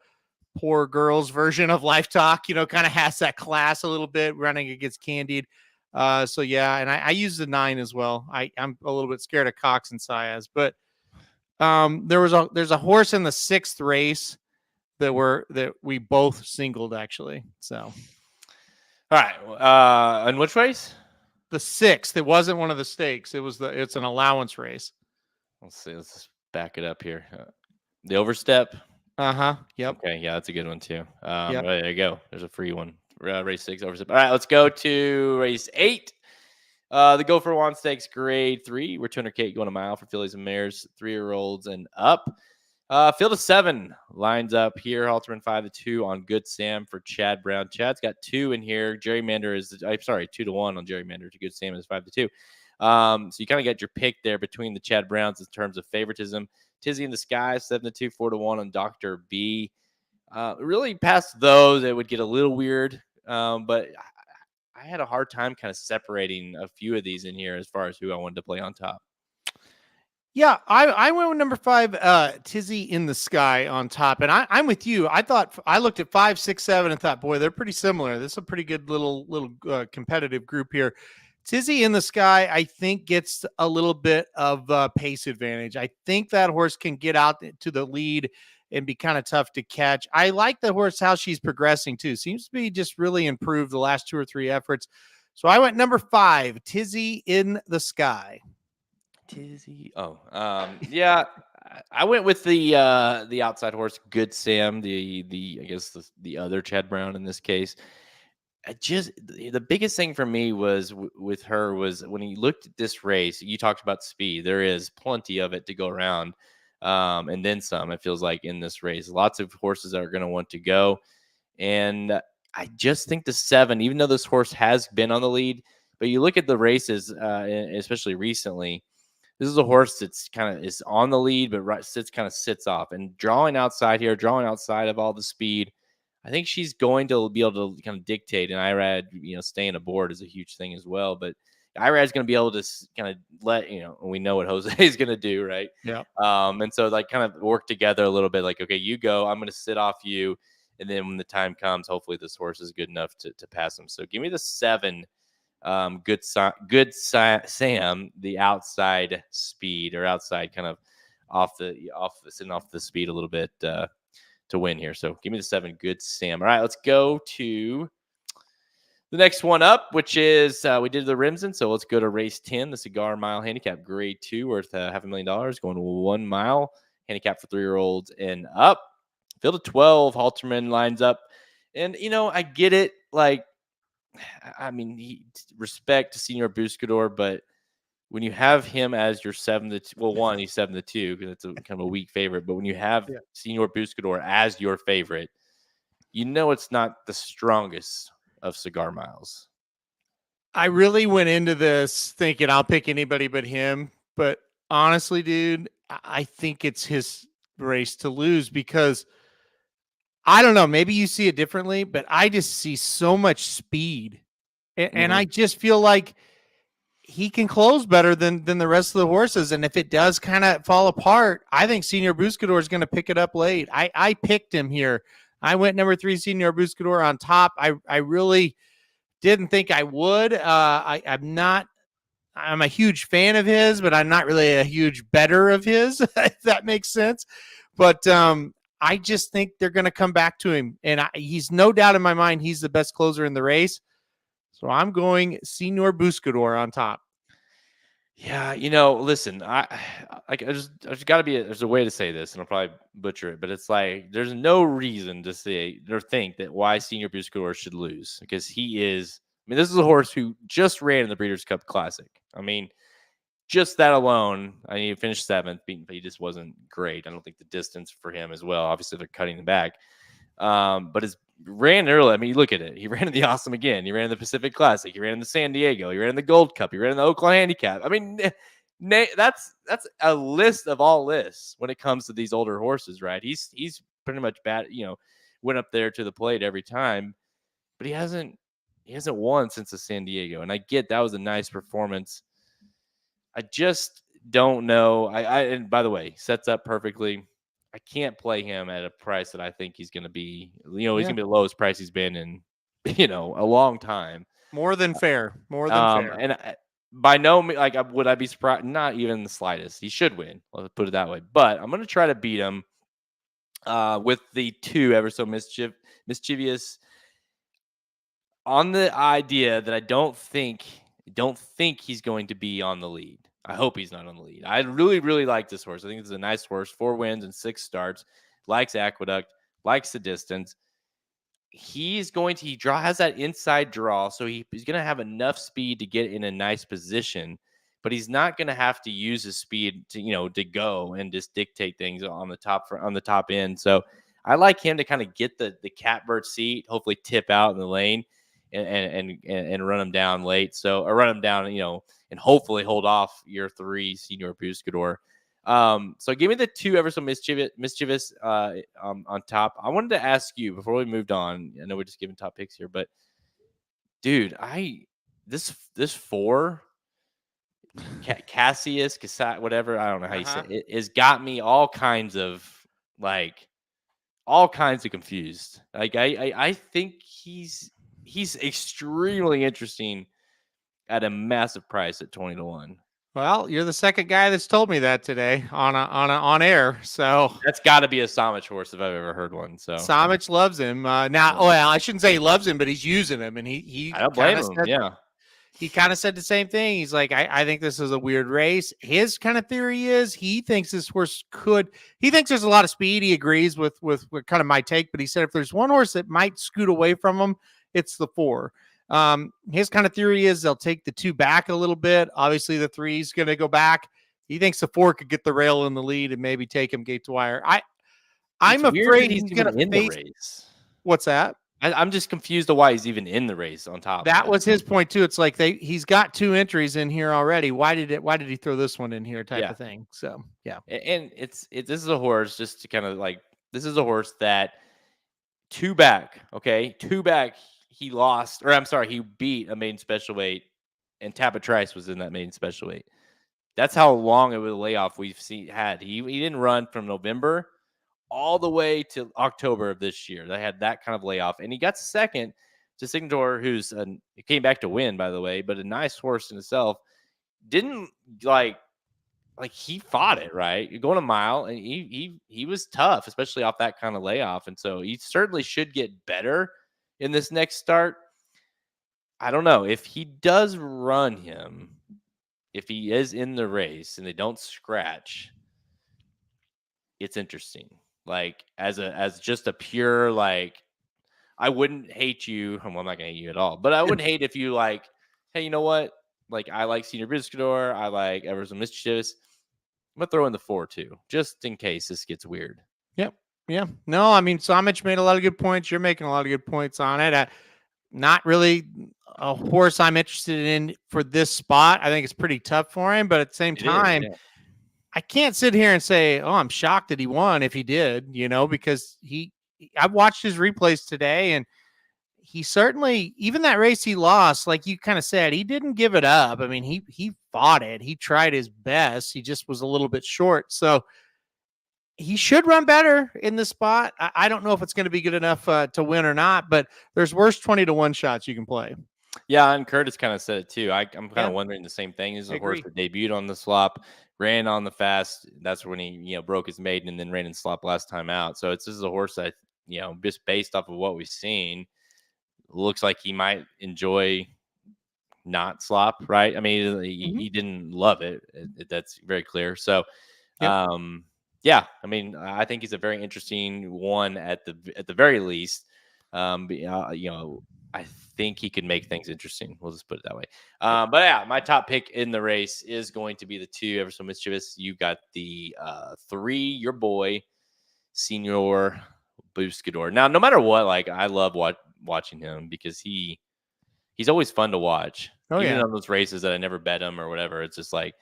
poor girls version of Life Talk, kind of has that class a little bit, running against Candied. So yeah, and I used the 9 as well. I'm a little bit scared of Cox and Saez, but there's a horse in the 6th race that we both singled actually. So all right, and which race? The 6th. It wasn't one of the stakes. It's an allowance race. Let's see. Let's just back it up here. The Overstep. Yep. Okay. Yeah, that's a good one too. Yep. There you go. There's a free one. Race 6 Overstep. All right, let's go to race 8. The Go for One Stakes grade 3. We're 200K going a mile for fillies and mares, 3-year-olds and up. Field of 7 lines up here. Halterman 5-2 on Good Sam for Chad Brown. Chad's got 2 in here. Gerrymander is 2-1 on Gerrymander to Good Sam is 5-2. So you kind of got your pick there between the Chad Browns in terms of favoritism. Tizzy in the Sky 7-2, 4-1 on Dr. B. Really past those, it would get a little weird. But I had a hard time kind of separating a few of these in here as far as who I wanted to play on top. Yeah, I went with number 5, Tizzy in the Sky on top. And I'm with you. I looked at 5, 6, 7 and thought, boy, they're pretty similar. This is a pretty good little competitive group here. Tizzy in the Sky, I think, gets a little bit of pace advantage. I think that horse can get out to the lead and be kind of tough to catch. I like the horse, how she's progressing too. Seems to be just really improved the last 2 or 3 efforts. So I went number 5, Tizzy in the Sky. Tizzy. Oh, yeah. I went with the outside horse, Good Sam. I guess the other Chad Brown in this case. The biggest thing for me was with her was when he looked at this race. You talked about speed. There is plenty of it to go around, and then some. It feels like in this race, lots of horses that are going to want to go, and I just think the 7, even though this horse has been on the lead, but you look at the races, especially recently. This is a horse that's kind of is on the lead, but sits off and drawing outside here, drawing outside of all the speed. I think she's going to be able to kind of dictate, and Irad, staying aboard is a huge thing as well. But Irad's going to be able to kind of we know what Jose is going to do, right? Yeah. And so like kind of work together a little bit. Like, okay, you go, I'm going to sit off you, and then when the time comes, hopefully this horse is good enough to pass him. So give me the 7. Good Sam, the outside speed or outside kind of sitting off the speed a little bit to win here. So give me the 7, Good Sam. All right, let's go to the next one up, which is we did the Remsen. So let's go to race 10, the Cigar Mile handicap, grade 2, worth $500,000, going 1 mile handicap for 3-year-olds and up. Field of 12, Halterman lines up, and I get it, like. I mean, respect to Senior Buscador, but when you have him as your 7-2, well, one, he's 7-2 because it's a kind of a weak favorite. But when you have Senior Buscador as your favorite, it's not the strongest of Cigar Miles. I really went into this thinking I'll pick anybody but him. But honestly, dude, I think it's his race to lose because I don't know. Maybe you see it differently, but I just see so much speed. And I just feel like he can close better than the rest of the horses. And if it does kind of fall apart, I think Senior Buscador is going to pick it up late. I picked him here. I went number 3, Senior Buscador on top. I really didn't think I would. I'm a huge fan of his, but I'm not really a huge bettor of his, if that makes sense. But I just think they're going to come back to him. And he's no doubt in my mind, he's the best closer in the race. So I'm going Senior Buscador on top. Yeah, listen, I just got to be. There's a way to say this, and I'll probably butcher it, but it's like there's no reason to say or think that why Senior Buscador should lose because he is. I mean, this is a horse who just ran in the Breeders' Cup Classic. I mean, just that alone, he finished 7th, but he just wasn't great. I don't think the distance for him as well. Obviously, they're cutting him back. But his ran early. I mean, look at it. He ran in the Awesome again. He ran in the Pacific Classic. He ran in the San Diego. He ran in the Gold Cup. He ran in the Oakland Handicap. I mean, that's a list of all lists when it comes to these older horses, right? He's pretty much bad. Went up there to the plate every time, but he hasn't won since the San Diego. And I get that was a nice performance. I just don't know. And by the way, sets up perfectly. I can't play him at a price that I think he's going to be, he's going to be the lowest price he's been in, a long time. More than fair. Fair. And by no means, would I be surprised? Not even the slightest. He should win. Let's put it that way. But I'm going to try to beat him with the 2 ever so mischievous on the idea that I don't think he's going to be on the lead. I hope he's not on the lead. I really, really like this horse. I think it's a nice horse. 4 wins and 6 starts. Likes Aqueduct. Likes the distance. He has that inside draw, so he's going to have enough speed to get in a nice position, but he's not going to have to use his speed to go and just dictate things on the top end. So I like him to kind of get the catbird seat, hopefully tip out in the lane and run him down late. So or run him down, and hopefully hold off your 3 Senior Buscador. So give me the 2 ever so mischievous on top. I wanted to ask you before we moved on. I know we're just giving top picks here, but dude, this 4 Cassius, whatever, I don't know how you say it, has got me all kinds of confused. Like I think he's extremely interesting at a massive price at 20-1. Well, you're the second guy that's told me that today on air. So that's got to be a Samich horse if I've ever heard one. So Samich loves him. Now, well, I shouldn't say he loves him, but he's using him, and he I don't blame him. he kind of said the same thing. He's like, I think this is a weird race. His kind of theory is he thinks this horse he thinks there's a lot of speed. He agrees with kind of my take, but he said if there's one horse that might scoot away from him, it's the 4. His kind of theory is they'll take the 2 back a little bit. Obviously, the 3's going to go back. He thinks the 4 could get the rail in the lead and maybe take him gate to wire. I'm afraid he's going to face the race. What's that? I'm just confused of why he's even in the race on top. That was his point too. It's like he's got 2 entries in here already. Why did he throw this one in here type of thing? So, yeah. And this is a horse just to kind of like, this is a horse that 2 back, okay? 2 back, he lost, or I'm sorry, he beat a maiden special weight, and Tappa Trice was in that maiden special weight. That's how long of a layoff we've had. He didn't run from November all the way to October of this year. They had that kind of layoff, and he got second to Signature, who's he came back to win, by the way, but a nice horse in itself. Didn't like he fought it, right. You're going a mile, and he was tough, especially off that kind of layoff, and so he certainly should get better in this next start. I don't know if he does run him, if he is in the race and they don't scratch. It's interesting. Like as just a pure, like, I wouldn't hate you. Well, I'm not gonna hate you at all, but I wouldn't hate if you like, hey, you know what? Like, I like Senior Buscador. I like Everson Mischievous. I'm gonna throw in the 4 too, just in case this gets weird. Yep. Yeah. No, I mean, Samich made a lot of good points. You're making a lot of good points on it. Not really a horse I'm interested in for this spot. I think it's pretty tough for him, but at the same time, I can't sit here and say, oh, I'm shocked that he won if he did, because I watched his replays today, and he certainly, even that race he lost, like you kind of said, he didn't give it up. I mean, he fought it. He tried his best. He just was a little bit short. So he should run better in this spot. I don't know if it's going to be good enough to win or not, but there's worse 20-1 shots you can play. Yeah, and Curtis kind of said it too. I'm kind of wondering the same thing. This is a horse that debuted on the slop, ran on the fast. That's when he, broke his maiden and then ran in slop last time out. So this is a horse that, just based off of what we've seen, looks like he might enjoy not slop, right? I mean, he didn't love it. That's very clear. So, yeah, I mean, I think he's a very interesting one at the very least. I think he could make things interesting. We'll just put it that way. But yeah, my top pick in the race is going to be the 2, Everson Mischievous. You got the 3, your boy, Senior Buscador. Now, no matter what, like, I love watching him because he's always fun to watch. Even on those races that I never bet him or whatever, it's just like,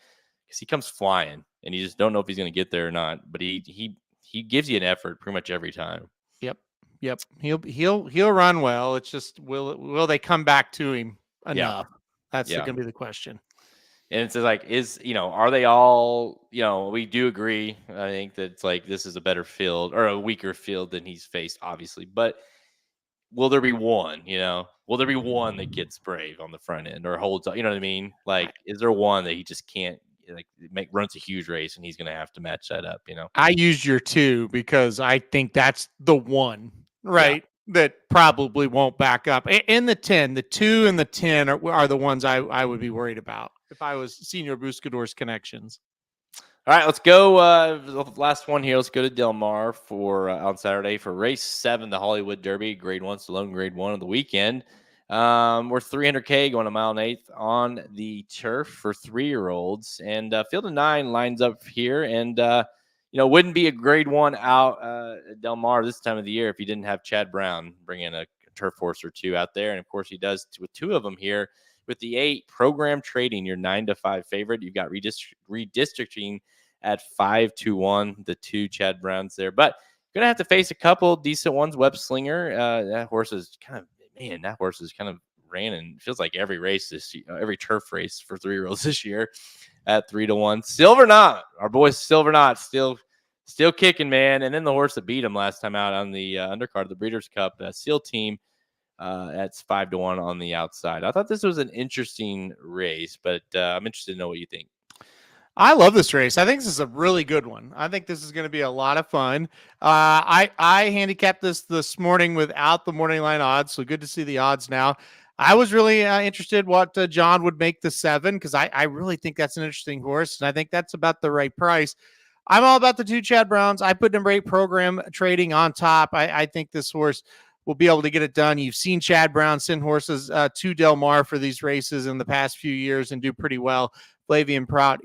because he comes flying and you just don't know if he's going to get there or not. But he gives you an effort pretty much every time. Yep. He'll run well. It's just will they come back to him enough? That's going to be the question. And it's like, are they all, we do agree. I think that it's like, this is a better field or a weaker field than he's faced, obviously. But will there be one, will there be one that gets brave on the front end or holds up? You know what I mean? Like, is there one that he just can't, runs a huge race and he's going to have to match that up, I used your 2 because I think that's the one, right? That probably won't back up. In the 10, the 2 and the 10 are the ones I would be worried about if I was Senior Buscador's connections. All right, let's go. The last one here. Let's go to Del Mar for on Saturday for race 7, the Hollywood Derby, Grade 1, Stallone Grade 1 of the weekend. We're 300K going a mile and 1/8 on the turf for 3-year-olds, and field of 9 lines up here, and wouldn't be a Grade 1 out at Del Mar this time of the year if he didn't have Chad Brown bring in a turf horse or 2 out there, and of course he does with 2 of them here. With the 8 program trading, your 9-5 favorite. You've got redistricting at 5-1, the 2 Chad Browns there, but gonna have to face a couple decent ones. Web Slinger, that horse is kind of ran and feels like every race this year, every turf race for 3-year-olds this year at 3-1. Silver Knot, our boy Silver Knot, still kicking, man. And then the horse that beat him last time out on the undercard of the Breeders' Cup, SEAL Team, that's 5-1 on the outside. I thought this was an interesting race, but I'm interested to know what you think. I love this race. I think this is a really good one. I think this is going to be a lot of fun. I handicapped this morning without the morning line odds, so good to see the odds now. I was really interested what John would make the 7 because I really think that's an interesting horse, and I think that's about the right price. I'm all about the 2 Chad Browns. I put number 8 program trading on top. I think this horse will be able to get it done. You've seen Chad Brown send horses to Del Mar for these races in the past few years and do pretty well. Flavian Pratt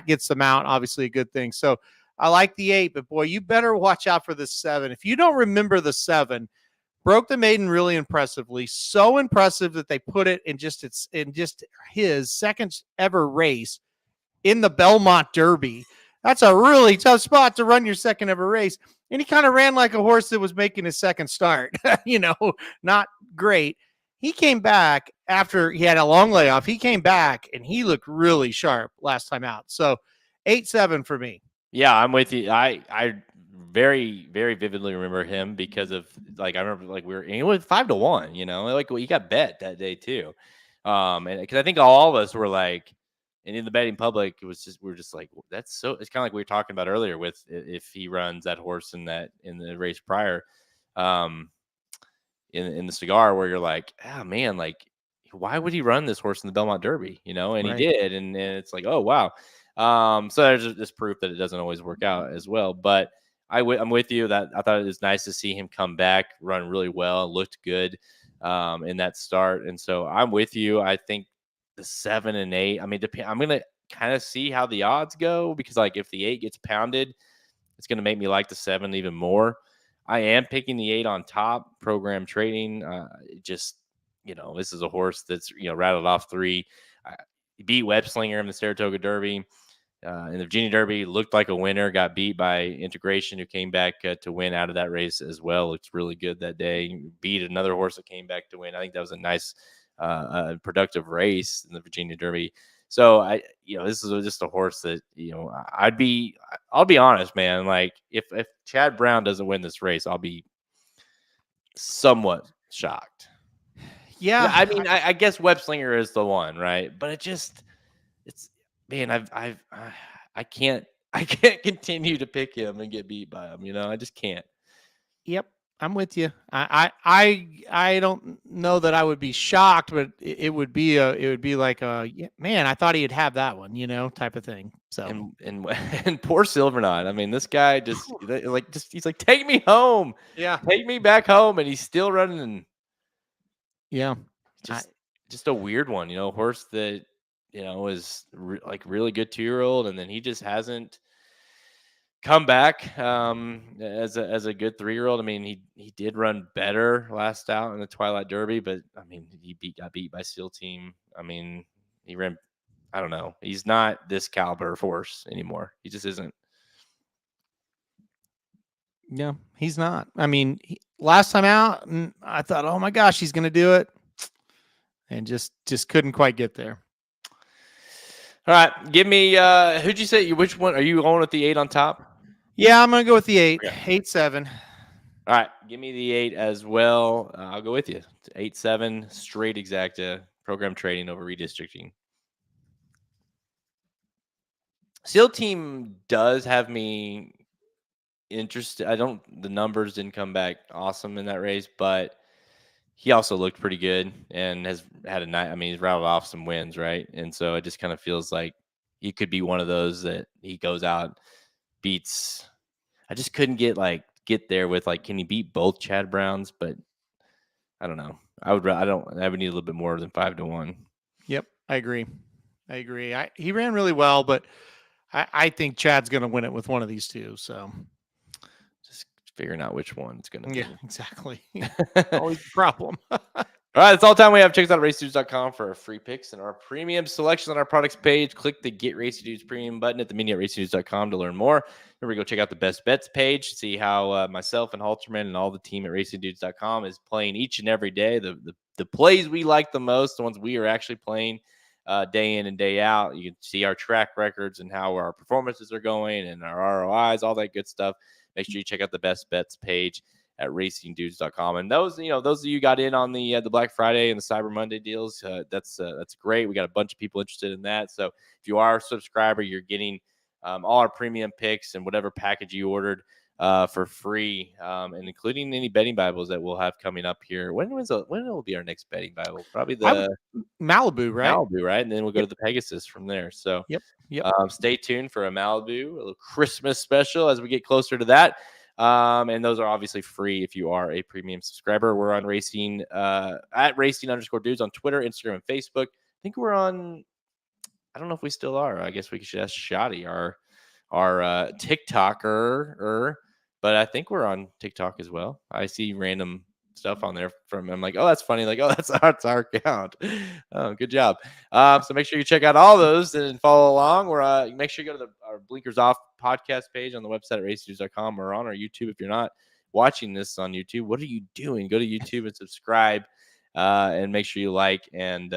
gets them out, obviously a good thing. So I like the 8, but boy, you better watch out for the 7. If you don't remember the 7, broke the maiden really impressively. So impressive that they put it in just his second ever race in the Belmont Derby. That's a really tough spot to run your second ever race. And he kind of ran like a horse that was making his second start, not great. He came back after he had a long layoff. He came back and he looked really sharp last time out. So 8-7 for me. Yeah, I'm with you. I very, very vividly remember him because of I remember he was 5-1, he got bet that day too. And because I think all of us were and in the betting public, we're just like, that's so. It's kind of like we were talking about earlier with if he runs that horse in the race prior, in the Cigar, where you're like, oh man, why would he run this horse in the Belmont Derby? And Right. he did, and it's like, oh wow. So there's this proof that it doesn't always work out as well. But I'm with you that I thought it was nice to see him come back, run really well, looked good in that start, and so I'm with you. I think the 7 and 8. I mean, I'm gonna kind of see how the odds go because if the 8 gets pounded, it's gonna make me like the 7 even more. I am picking the 8 on top. Program trading. This is a horse that's rattled off 3. He beat Webslinger in the Saratoga Derby. In the Virginia Derby, looked like a winner. Got beat by Integration, who came back to win out of that race as well. Looked really good that day. Beat another horse that came back to win. I think that was a nice, productive race in the Virginia Derby. So this is just a horse that I'll be honest, man. If Chad Brown doesn't win this race, I'll be somewhat shocked. Yeah, I mean, I guess Webslinger is the one, right? But man, I can't continue to pick him and get beat by him. I just can't. Yep, I'm with you. I don't know that I would be shocked, but it would be like man, I thought he'd have that one, type of thing. So and poor Silverknight. I mean, this guy he's like, take me home, take me back home, and he's still running. Yeah, just a weird one, horse that is really good 2-year-old, and then he just hasn't come back as a good 3-year-old. I mean, he did run better last out in the Twilight Derby, but I mean, he got beat by Steel Team. I mean, he ran. I don't know. He's not this caliber of horse anymore. He just isn't. Yeah, he's not. I mean, last time out, I thought, oh my gosh, he's going to do it, and just couldn't quite get there. All right, give me. Who'd you say? Which one are you going with the 8 on top? Yeah, I'm going to go with the 8. Okay. 8-7. All right, give me the 8 as well. I'll go with you. 8-7 straight exacta program trading over redistricting. Steel Team does have me interested. The numbers didn't come back awesome in that race, but he also looked pretty good and has had a night. I mean, he's rattled off some wins, right? And so it just kind of feels like he could be one of those that he goes out, beats. I just couldn't get there with can he beat both Chad Browns? But I don't know. I would need a little bit more than 5-1. Yep, I agree. He ran really well, but I think Chad's going to win it with one of these two. So just figuring out which one it's going to be. Yeah, exactly. Always the problem. All right, that's all the time we have. Check us out at racedudes.com for our free picks and our premium selections on our products page. Click the Get Racy Dudes premium button at the menu at racedudes.com to learn more. Remember, go check out the best bets page, see how myself and Halterman and all the team at racedudes.com is playing each and every day. The plays we like the most, the ones we are actually playing day in and day out. You can see our track records and how our performances are going and our ROIs, all that good stuff. Make sure you check out the best bets page at racingdudes.com. And those of you got in on the Black Friday and the Cyber Monday deals, that's great. We got a bunch of people interested in that. So if you are a subscriber, you're getting all our premium picks and whatever package you ordered for free, and including any betting Bibles that we'll have coming up here. When will be our next betting Bible? Probably the Malibu, right? Malibu, right? And then we'll go to the Pegasus from there. So Yep. stay tuned for a Malibu, a little Christmas special as we get closer to that. And those are obviously free if you are a premium subscriber. We're on Racing at Racing_Dudes on Twitter, Instagram, and Facebook. I think we're on. I don't know if we still are. I guess we should ask Shoddy, our TikToker, but I think we're on TikTok as well. I see random stuff on there from. I'm like, oh, that's funny. Like, oh, that's our account. Oh, good job. So make sure you check out all those and follow along. Or make sure you go to our Blinkers Off podcast page on the website at racedudes.com or on our YouTube. If you're not watching this on YouTube, what are you doing? Go to YouTube and subscribe, and make sure you like and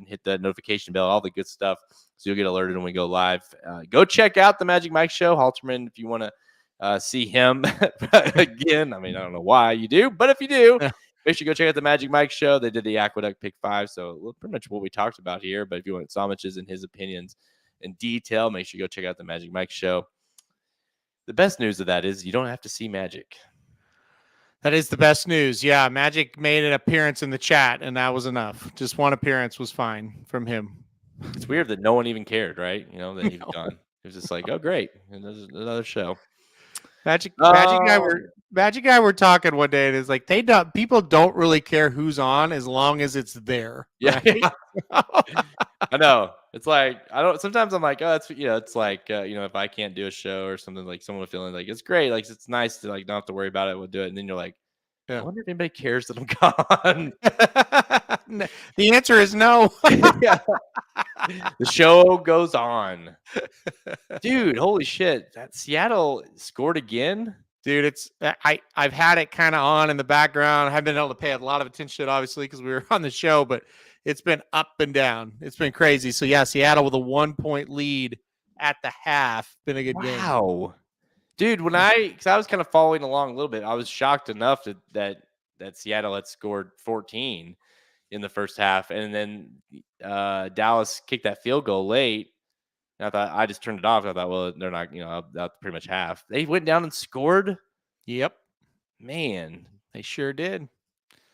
hit that notification bell, all the good stuff, so you'll get alerted when we go live. Go check out the Magic Mike show, Halterman, if you want to see him again. I mean, I don't know why you do, but if you do, make sure you go check out the Magic Mike show. They did the Aqueduct pick 5, so pretty much what we talked about here. But if you want Somich's and his opinions in detail, make sure you go check out the Magic Mike show. The best news of that is you don't have to see Magic. That is the best news. Yeah, Magic made an appearance in the chat, and that was enough. Just one appearance was fine from him. It's weird that no one even cared, right? That he's gone. It was just like, oh, great, and there's another show. Magic guy. We're talking one day, and it's like people don't really care who's on as long as it's there. Yeah, right? I know. It's like sometimes I'm like, oh, that's it's like if I can't do a show or something, like someone feeling like it's great, like it's nice to like not have to worry about it, we'll do it, and then you're like, I wonder if anybody cares that I'm gone. The answer is no. Yeah. The show goes on. Dude, holy shit. That Seattle scored again. Dude, I've had it kind of on in the background. I haven't been able to pay a lot of attention, obviously, because we were on the show, but it's been up and down. It's been crazy. So yeah, Seattle with a 1-point lead at the half. Been a good game. Wow. Dude, because I was kind of following along a little bit, I was shocked enough that Seattle had scored 14 in the first half, and then Dallas kicked that field goal late. And I thought, I just turned it off. I thought, well, they're not, that's pretty much half. They went down and scored. Yep, man, they sure did.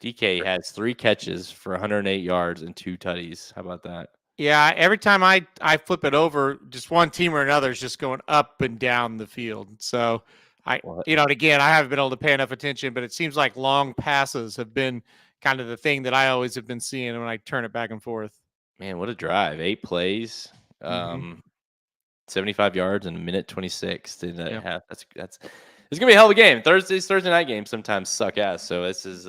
DK has 3 catches for 108 yards and 2 tutties. How about that? Yeah, every time I flip it over, just one team or another is just going up and down the field. So and again, I haven't been able to pay enough attention, but it seems like long passes have been kind of the thing that I always have been seeing when I turn it back and forth. Man, what a drive. 8 plays, 75 yards in a minute 26 in that half. That's it's gonna be a hell of a game. Thursday night games sometimes suck ass. So this is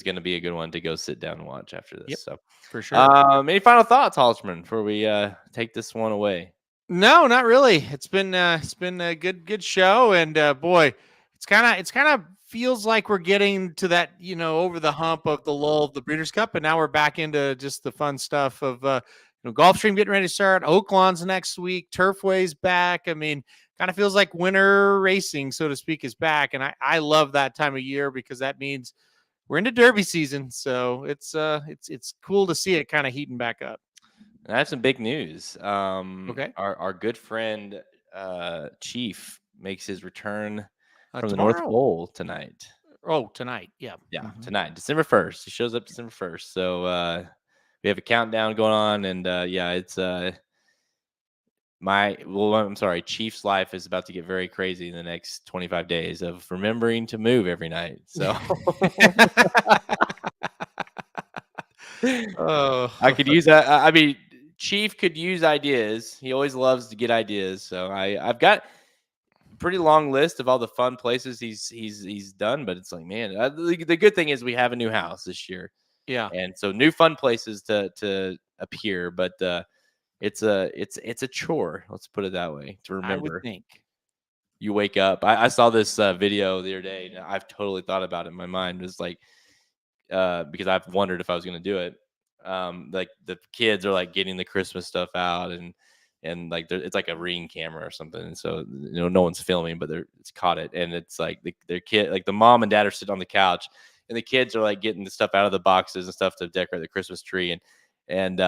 going to be a good one to go sit down and watch after this. Yep, so for sure. Any final thoughts, Halterman, before we take this one away? No, not really. It's been a good show, and boy, it's kind of feels like we're getting to that over the hump of the lull of the Breeders' Cup, and now we're back into just the fun stuff of Gulfstream getting ready to start. Oaklawn's next week. Turfway's back. I mean, kind of feels like winter racing, so to speak, is back, and I love that time of year because that means we're into Derby season. So it's cool to see it kind of heating back up. And I have some big news. Okay. Our good friend Chief makes his return from Tomorrow? the North Pole tonight. Oh, tonight. Yeah. Yeah, tonight, December 1st. He shows up December 1st. So we have a countdown going on, and it's Chief's life is about to get very crazy in the next 25 days of remembering to move every night. So I could use that. I mean, Chief could use ideas. He always loves to get ideas. So I've got a pretty long list of all the fun places he's done, but it's like, man, the good thing is we have a new house this year. Yeah. And so new fun places to appear, but it's a chore. Let's put it that way, to remember. I would think. You wake up. I saw this video the other day, and I've totally thought about it in my mind. It was like, because I've wondered if I was going to do it. Like the kids are like getting the Christmas stuff out, and like it's like a Ring camera or something, and so no one's filming, but it's caught it, and it's like their kid, like the mom and dad are sitting on the couch, and the kids are like getting the stuff out of the boxes and stuff to decorate the Christmas tree, and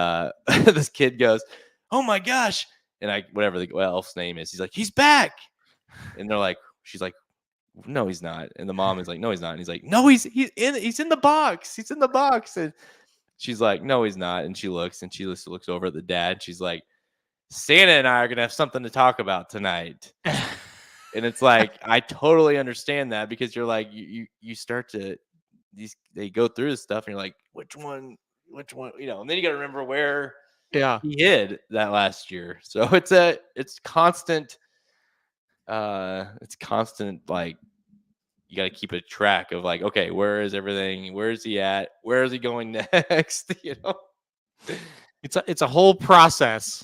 this kid goes, "Oh my gosh!" And whatever the elf's name is, he's like, "He's back!" And they're like, she's like, no, he's not. And the mom is like, no, he's not. And he's like, no, he's in the box. He's in the box. And she's like, no, he's not. And she looks looks over at the dad. She's like, Santa and I are gonna have something to talk about tonight. And it's like, I totally understand that, because you're like, you start to they go through this stuff and you're like, which one, and then you got to remember where he hid that last year. So it's constant, like, you got to keep a track of like, okay, where is everything? Where is he at? Where is he going next? It's a whole process.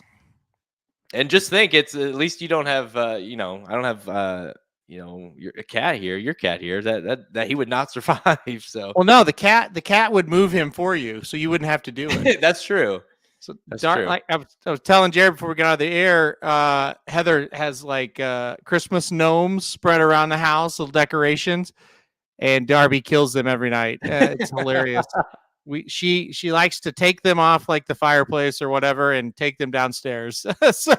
And just think, it's at least you don't have, I don't have, your cat here that he would not survive. So, well, no, the cat would move him for you, so you wouldn't have to do it. That's true. So true. Like I was telling Jared before we got out of the air, Heather has like Christmas gnomes spread around the house, little decorations, and Darby kills them every night. It's hilarious. She likes to take them off like the fireplace or whatever and take them downstairs.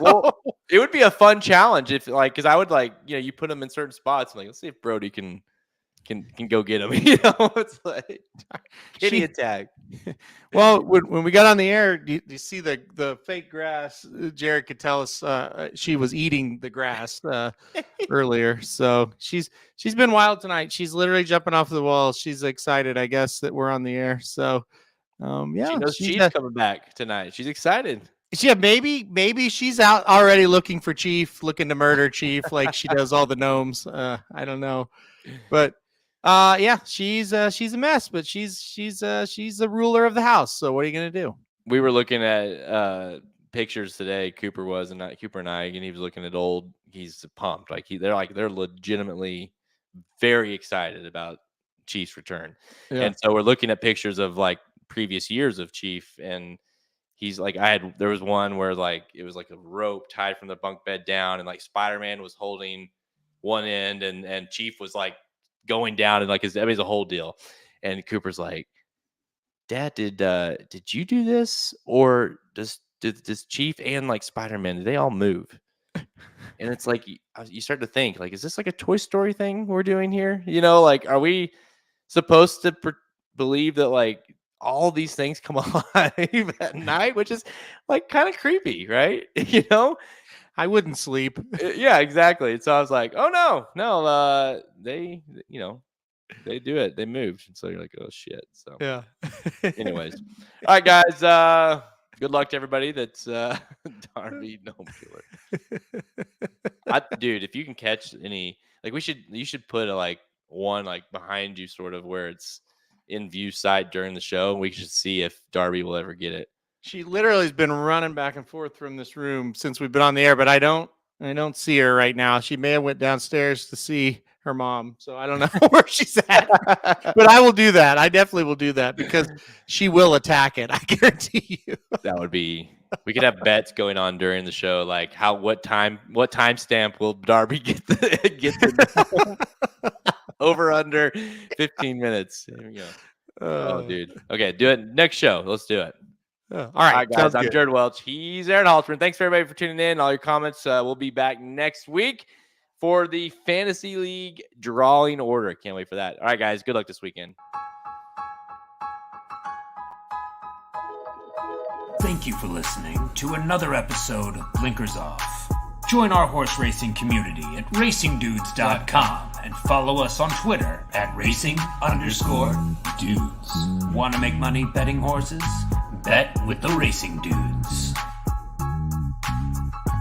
Well, it would be a fun challenge if, like, because I would, like, you put them in certain spots. I'm like, let's see if Brody can go get them. It's like kitty attack. Well, when we got on the air, you see the fake grass. Jared could tell us she was eating the grass earlier. So she's been wild tonight. She's literally jumping off the wall. She's excited, I guess, that we're on the air. So yeah, she knows Chief's coming back tonight. She's excited. Yeah, maybe she's out already looking for Chief, looking to murder Chief like she does all the gnomes. I don't know, but. Yeah, she's a mess, but she's the ruler of the house. So what are you gonna do? We were looking at pictures today. Cooper and I, and he was looking at old. He's pumped. Like they're legitimately very excited about Chief's return. Yeah. And so we're looking at pictures of like previous years of Chief, and he's like, there was one where like it was like a rope tied from the bunk bed down, and like Spider-Man was holding one end, and Chief was like going down, and like it's a whole deal. And Cooper's like, Dad, did you do this, or does Chief and like Spider-Man, do they all move? And it's like you start to think, like, is this like a Toy Story thing we're doing here? Like, are we supposed to believe that like all these things come alive at night, which is like kind of creepy, right? I wouldn't sleep. Yeah, exactly. So I was like, oh no, they do it. They moved. And so you're like, oh shit. So yeah. Anyways. All right, guys. Good luck to everybody that's Darby Gnome Killer. Dude, if you can catch any, like, you should put one like behind you, sort of where it's in view sight during the show, and we should see if Darby will ever get it. She literally has been running back and forth from this room since we've been on the air, but I don't see her right now. She may have went downstairs to see her mom, so I don't know where she's at. But I will do that. I definitely will do that, because she will attack it. I guarantee you. That would be. We could have bets going on during the show, like what time stamp will Darby get the over under 15 minutes. There we go. Oh, dude. Okay, do it next show. Let's do it. All right, guys. I'm Jared Welch. He's Aaron Halterman. Thanks for everybody for tuning in. All your comments. We'll be back next week for the Fantasy League drawing order. Can't wait for that. All right, guys. Good luck this weekend. Thank you for listening to another episode of Blinkers Off. Join our horse racing community at racingdudes.com and follow us on Twitter at @racing_dudes. Want to make money betting horses? Bet with the Racing Dudes.